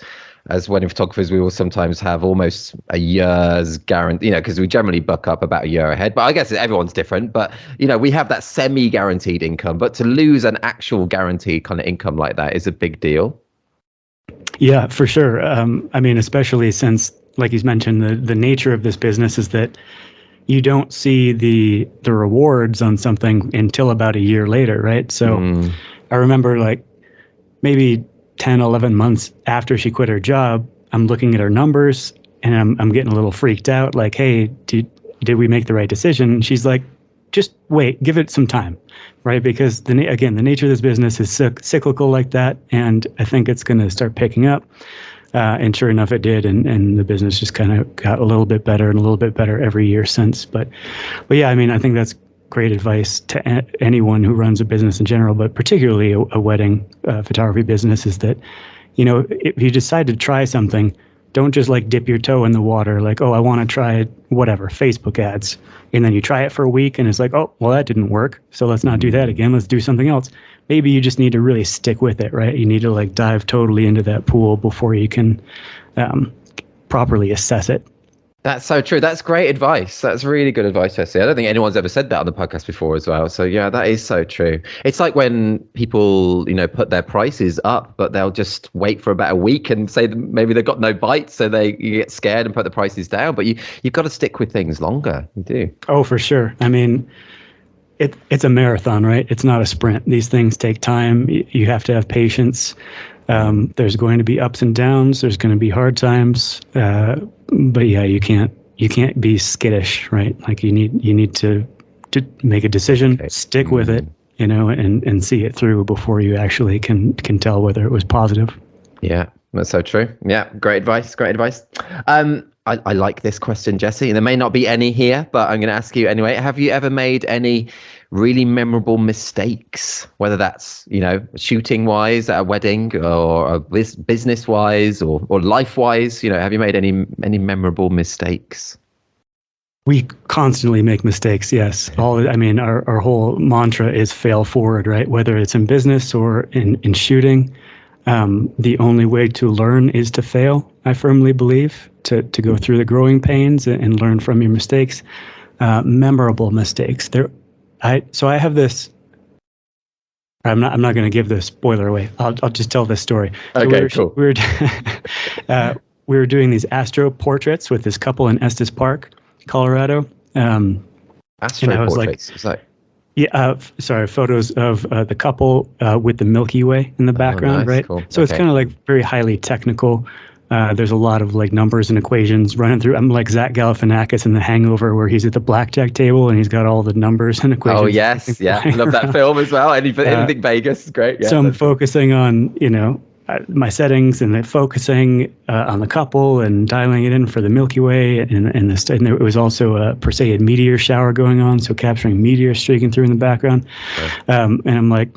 as wedding photographers, we will sometimes have almost a year's guarantee, because we generally book up about a year ahead. But I guess everyone's different. But, we have that semi-guaranteed income. But to lose an actual guaranteed kind of income like that is a big deal.
Yeah, for sure. Especially since, like you mentioned, the nature of this business is that you don't see the rewards on something until about a year later, right? So I remember like maybe 10, 11 months after she quit her job, I'm looking at her numbers and I'm getting a little freaked out. Like, "Hey, did we make the right decision?" She's like, "Just wait, give it some time," right? Because the nature of this business is cyclical like that. And I think it's going to start picking up. And sure enough, it did, and the business just kind of got a little bit better and a little bit better every year since. But yeah, I think that's great advice to anyone who runs a business in general, but particularly a wedding photography business, is that, if you decide to try something, Don't just like dip your toe in the water. Like, oh, I want to try whatever, Facebook ads. And then you try it for a week and it's like, oh, well, that didn't work. So let's not do that again. Let's do something else. Maybe you just need to really stick with it, right? You need to like dive totally into that pool before you can properly assess it.
That's so true. That's great advice. That's really good advice, Jesse. I don't think anyone's ever said that on the podcast before as well. So yeah, that is so true. It's like when people, put their prices up, but they'll just wait for about a week and say that maybe they've got no bites, so you get scared and put the prices down. But you've got to stick with things longer. You do.
Oh, for sure. I mean, it's a marathon, right? It's not a sprint. These things take time. You have to have patience. There's going to be ups and downs. There's going to be hard times. But yeah, you can't be skittish, right? Like you need to make a decision, stick with it, and see it through before you actually can tell whether it was positive.
Yeah, that's so true. Yeah, great advice. Great advice. I like this question, Jesse. There may not be any here, but I'm going to ask you anyway. Have you ever made any really memorable mistakes, whether that's, shooting wise at a wedding or business wise or life wise? Have you made any memorable mistakes?
We constantly make mistakes. Yes. Our whole mantra is fail forward, right? Whether it's in business or in shooting. The only way to learn is to fail, I firmly believe, to go through the growing pains and learn from your mistakes. Memorable mistakes. I have this. I'm not going to give the spoiler away. I'll just tell this story.
Okay, cool.
We were doing these astro portraits with this couple in Estes Park, Colorado.
Astro portraits. It's like.
Yeah, photos of the couple with the Milky Way in the background,
nice,
right?
Cool.
So it's kind of like very highly technical. There's a lot of like numbers and equations running through. I'm like Zach Galifianakis in The Hangover, where he's at the blackjack table and he's got all the numbers and equations.
Oh yes, yeah, I love that film as well. Anything Vegas is great. Yeah,
so I'm focusing on my settings and then focusing on the couple and dialing it in for the Milky Way and there was also a Perseid meteor shower going on, so capturing meteors streaking through in the background. And I'm like,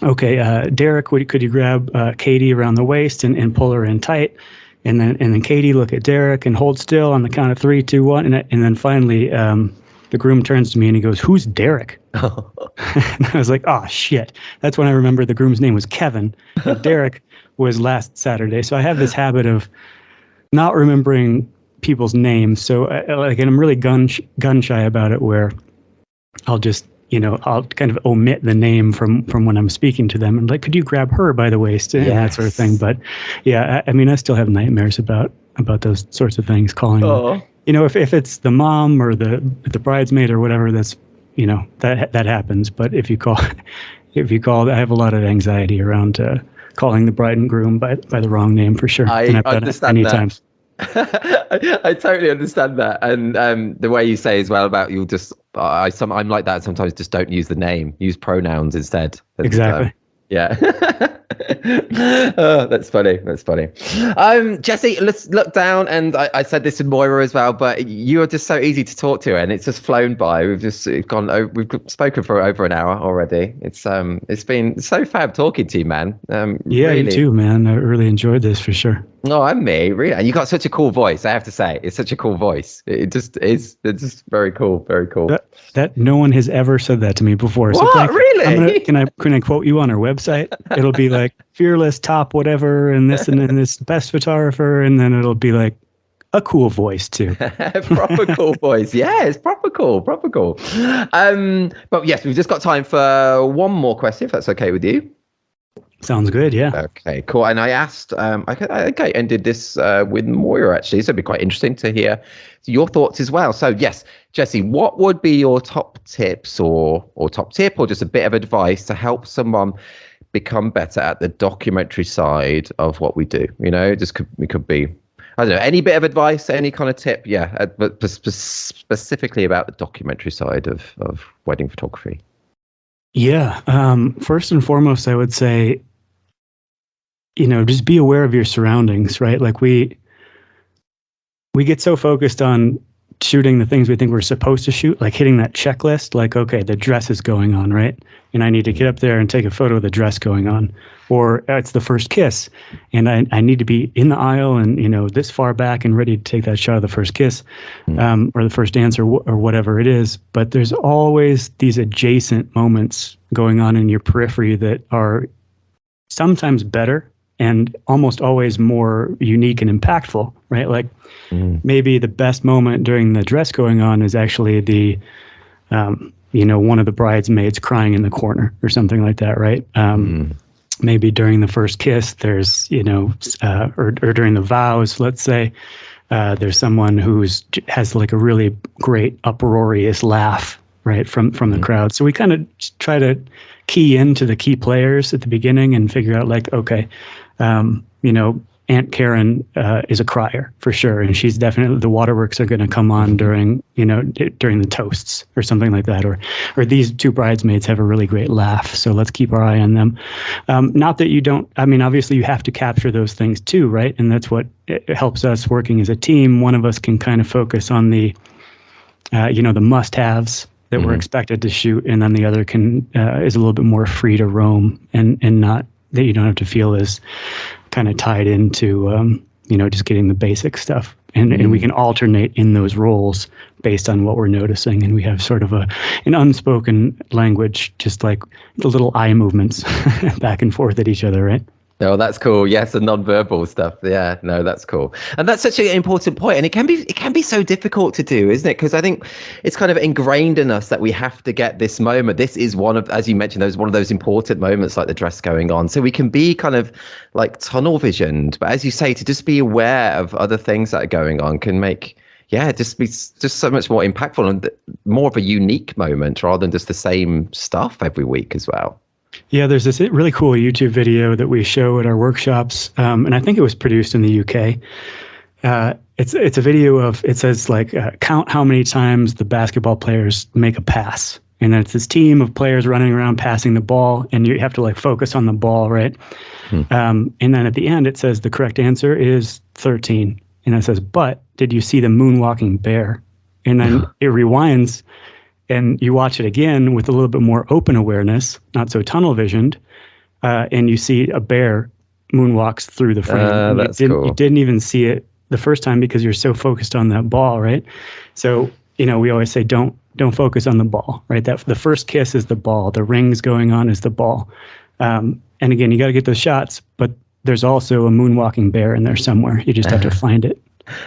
okay, Derek, could you grab Katie around the waist and pull her in tight, and then Katie look at Derek and hold still on the count of 3, 2, 1, and then finally the groom turns to me and he goes, "Who's Derek?" And I was like, oh, shit. That's when I remember the groom's name was Kevin. And Derek was last Saturday. So I have this habit of not remembering people's names. So and I'm really gun shy about it, where I'll just, I'll kind of omit the name from when I'm speaking to them. And like, could you grab her by the waist and that sort of thing. But yeah, I still have nightmares about those sorts of things, calling them. If it's the mom or the bridesmaid or whatever, that's, that happens. But if you call, I have a lot of anxiety around calling the bride and groom by the wrong name, for sure.
I understand that. Times. I totally understand that. And the way you say as well about you'll just, I'm like that sometimes, just don't use the name, use pronouns instead.
Exactly.
Yeah. Oh, that's funny. Jesse, let's look down. And I said this to Moira as well, but you are just so easy to talk to, and it's just flown by. We've spoken for over an hour already. It's been so fab talking to you, man.
Yeah, really. You too, man. I really enjoyed this for sure.
No, I'm me, really. And you got such a cool voice, I have to say. It's such a cool voice. It just is. It's just very cool. Very cool.
That no one has ever said that to me before.
What?
So
Really?
Can I quote you on our website? It'll be like fearless top whatever and this and this best photographer, and then it'll be like a cool voice too.
Proper cool voice. Yeah, it's proper cool. But yes, we've just got time for one more question, if that's okay with you.
Sounds good, yeah.
Okay, cool. And I asked, I think I ended this with Moira, actually, so it'd be quite interesting to hear your thoughts as well. So yes, Jesse, what would be your top tips or top tip or just a bit of advice to help someone become better at the documentary side of what we do? It could be, I don't know, any bit of advice, any kind of tip, but specifically about the documentary side of wedding photography.
Yeah, first and foremost, I would say, just be aware of your surroundings, right? Like we get so focused on shooting the things we think we're supposed to shoot, like hitting that checklist, like, okay, the dress is going on, right? And I need to get up there and take a photo of the dress going on. Or it's the first kiss, and I need to be in the aisle and, this far back and ready to take that shot of the first kiss, or the first dance, or whatever it is. But there's always these adjacent moments going on in your periphery that are sometimes better and almost always more unique and impactful, right? Like maybe the best moment during the dress going on is actually the, one of the bridesmaids crying in the corner or something like that, right? Maybe during the first kiss, there's, or during the vows, let's say, there's someone has like a really great uproarious laugh, right, from the crowd. So we kind of try to key into the key players at the beginning and figure out, like, okay, Aunt Karen is a crier for sure, and she's definitely, the waterworks are going to come on during the toasts or something like that, or these two bridesmaids have a really great laugh, so let's keep our eye on them. Not that you don't, I mean, obviously you have to capture those things too, right? And that's what it helps us working as a team. One of us can kind of focus on the the must-haves that we're expected to shoot, and then the other is a little bit more free to roam and not, that you don't have to feel as kind of tied into just getting the basic stuff, and we can alternate in those roles based on what we're noticing, and we have sort of an unspoken language, just like the little eye movements back and forth at each other, right?
Oh, that's cool. Yes, the non-verbal stuff. Yeah, no, that's cool. And that's such an important point. And it can be so difficult to do, isn't it? Because I think it's kind of ingrained in us that we have to get this moment. This is one of, as you mentioned, one of those important moments, like the dress going on. So we can be kind of like tunnel visioned. But as you say, to just be aware of other things that are going on can make, just so much more impactful and more of a unique moment rather than just the same stuff every week as well.
Yeah, there's this really cool YouTube video that we show at our workshops, and I think it was produced in the UK. It's a video of, it says like, count how many times the basketball players make a pass. And then it's this team of players running around passing the ball, and you have to like focus on the ball, right? And then at the end, it says the correct answer is 13. And it says, but did you see the moonwalking bear? And then it rewinds, and you watch it again with a little bit more open awareness, not so tunnel visioned, and you see a bear moonwalks through the frame.
That's cool.
You didn't even see it the first time because you're so focused on that ball, right? So, we always say don't focus on the ball, right? That the first kiss is the ball, the rings going on is the ball. And again, you got to get those shots, but there's also a moonwalking bear in there somewhere. You just have to find it.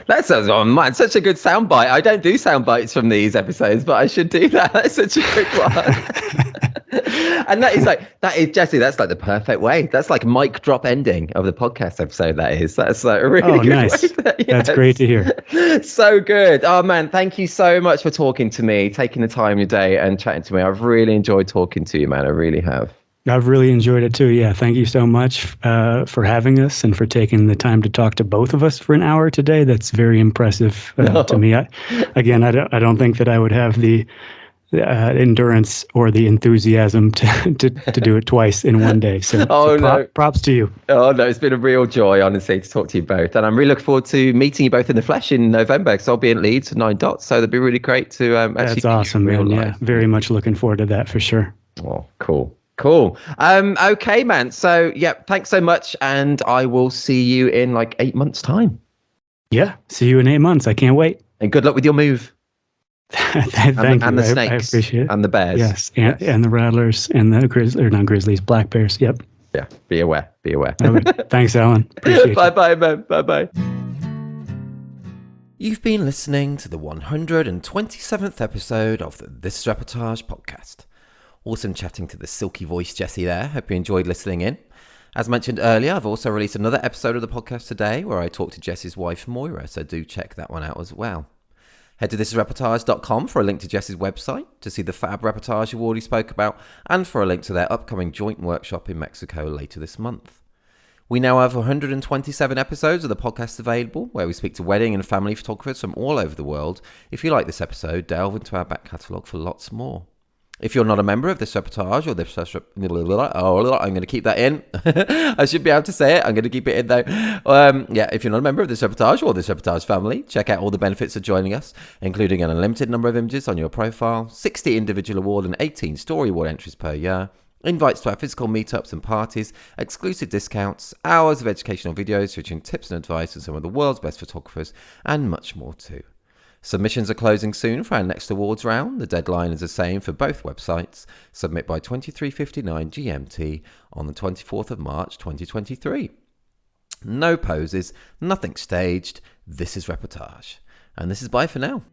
That sounds such a good soundbite. I don't do sound bites from these episodes, but I should do that. That's such a good one. And that is Jesse, that's like the perfect way. That's like mic drop ending of the podcast episode. That's like a really good
nice.
way.
That's great to hear.
So good. Oh man, thank you so much for talking to me, taking the time of your day and chatting to me. I've really enjoyed talking to you, man. I really have.
I've really enjoyed it too. Yeah, thank you so much for having us and for taking the time to talk to both of us for an hour today. That's very impressive to me. I don't think that I would have the endurance or the enthusiasm to do it twice in one day. So, props to you.
Oh no, it's been a real joy, honestly, to talk to you both, and I'm really looking forward to meeting you both in the flesh in November, because I'll be in Leeds for 9 Dots. So that'd be really great to actually.
That's awesome, man. Yeah, very much looking forward to that for sure.
Oh, cool. Okay, man. So, thanks so much. And I will see you in like 8 months' time.
Yeah, see you in 8 months. I can't wait.
And good luck with your move.
Thank you.
And the snakes.
I appreciate it.
And the bears.
Yes, and the rattlers and the not grizzlies, black bears. Yep.
Yeah, be aware.
Thanks, Alan. Appreciate it.
Bye-bye, man. Bye-bye.
You've been listening to the 127th episode of the This is Reportage podcast. Awesome chatting to the silky voice Jesse there. Hope you enjoyed listening in. As mentioned earlier, I've also released another episode of the podcast today where I talk to Jesse's wife Moira, so do check that one out as well. Head to thisisreportage.com for a link to Jesse's website, to see the fab reportage you already spoke about, and for a link to their upcoming joint workshop in Mexico later this month. We now have 127 episodes of the podcast available, where we speak to wedding and family photographers from all over the world. If you like this episode, delve into our back catalogue for lots more. If you're not a member of this reportage or this... I'm going to keep that in. I should be able to say it. I'm going to keep it in, though. If you're not a member of this reportage or this reportage family, check out all the benefits of joining us, including an unlimited number of images on your profile, 60 individual award and 18 story award entries per year, invites to our physical meetups and parties, exclusive discounts, hours of educational videos featuring tips and advice from some of the world's best photographers, and much more too. Submissions are closing soon for our next awards round. The deadline is the same for both websites. Submit by 23:59 GMT on the 24th of March 2023. No poses, nothing staged. This is Reportage. And this is bye for now.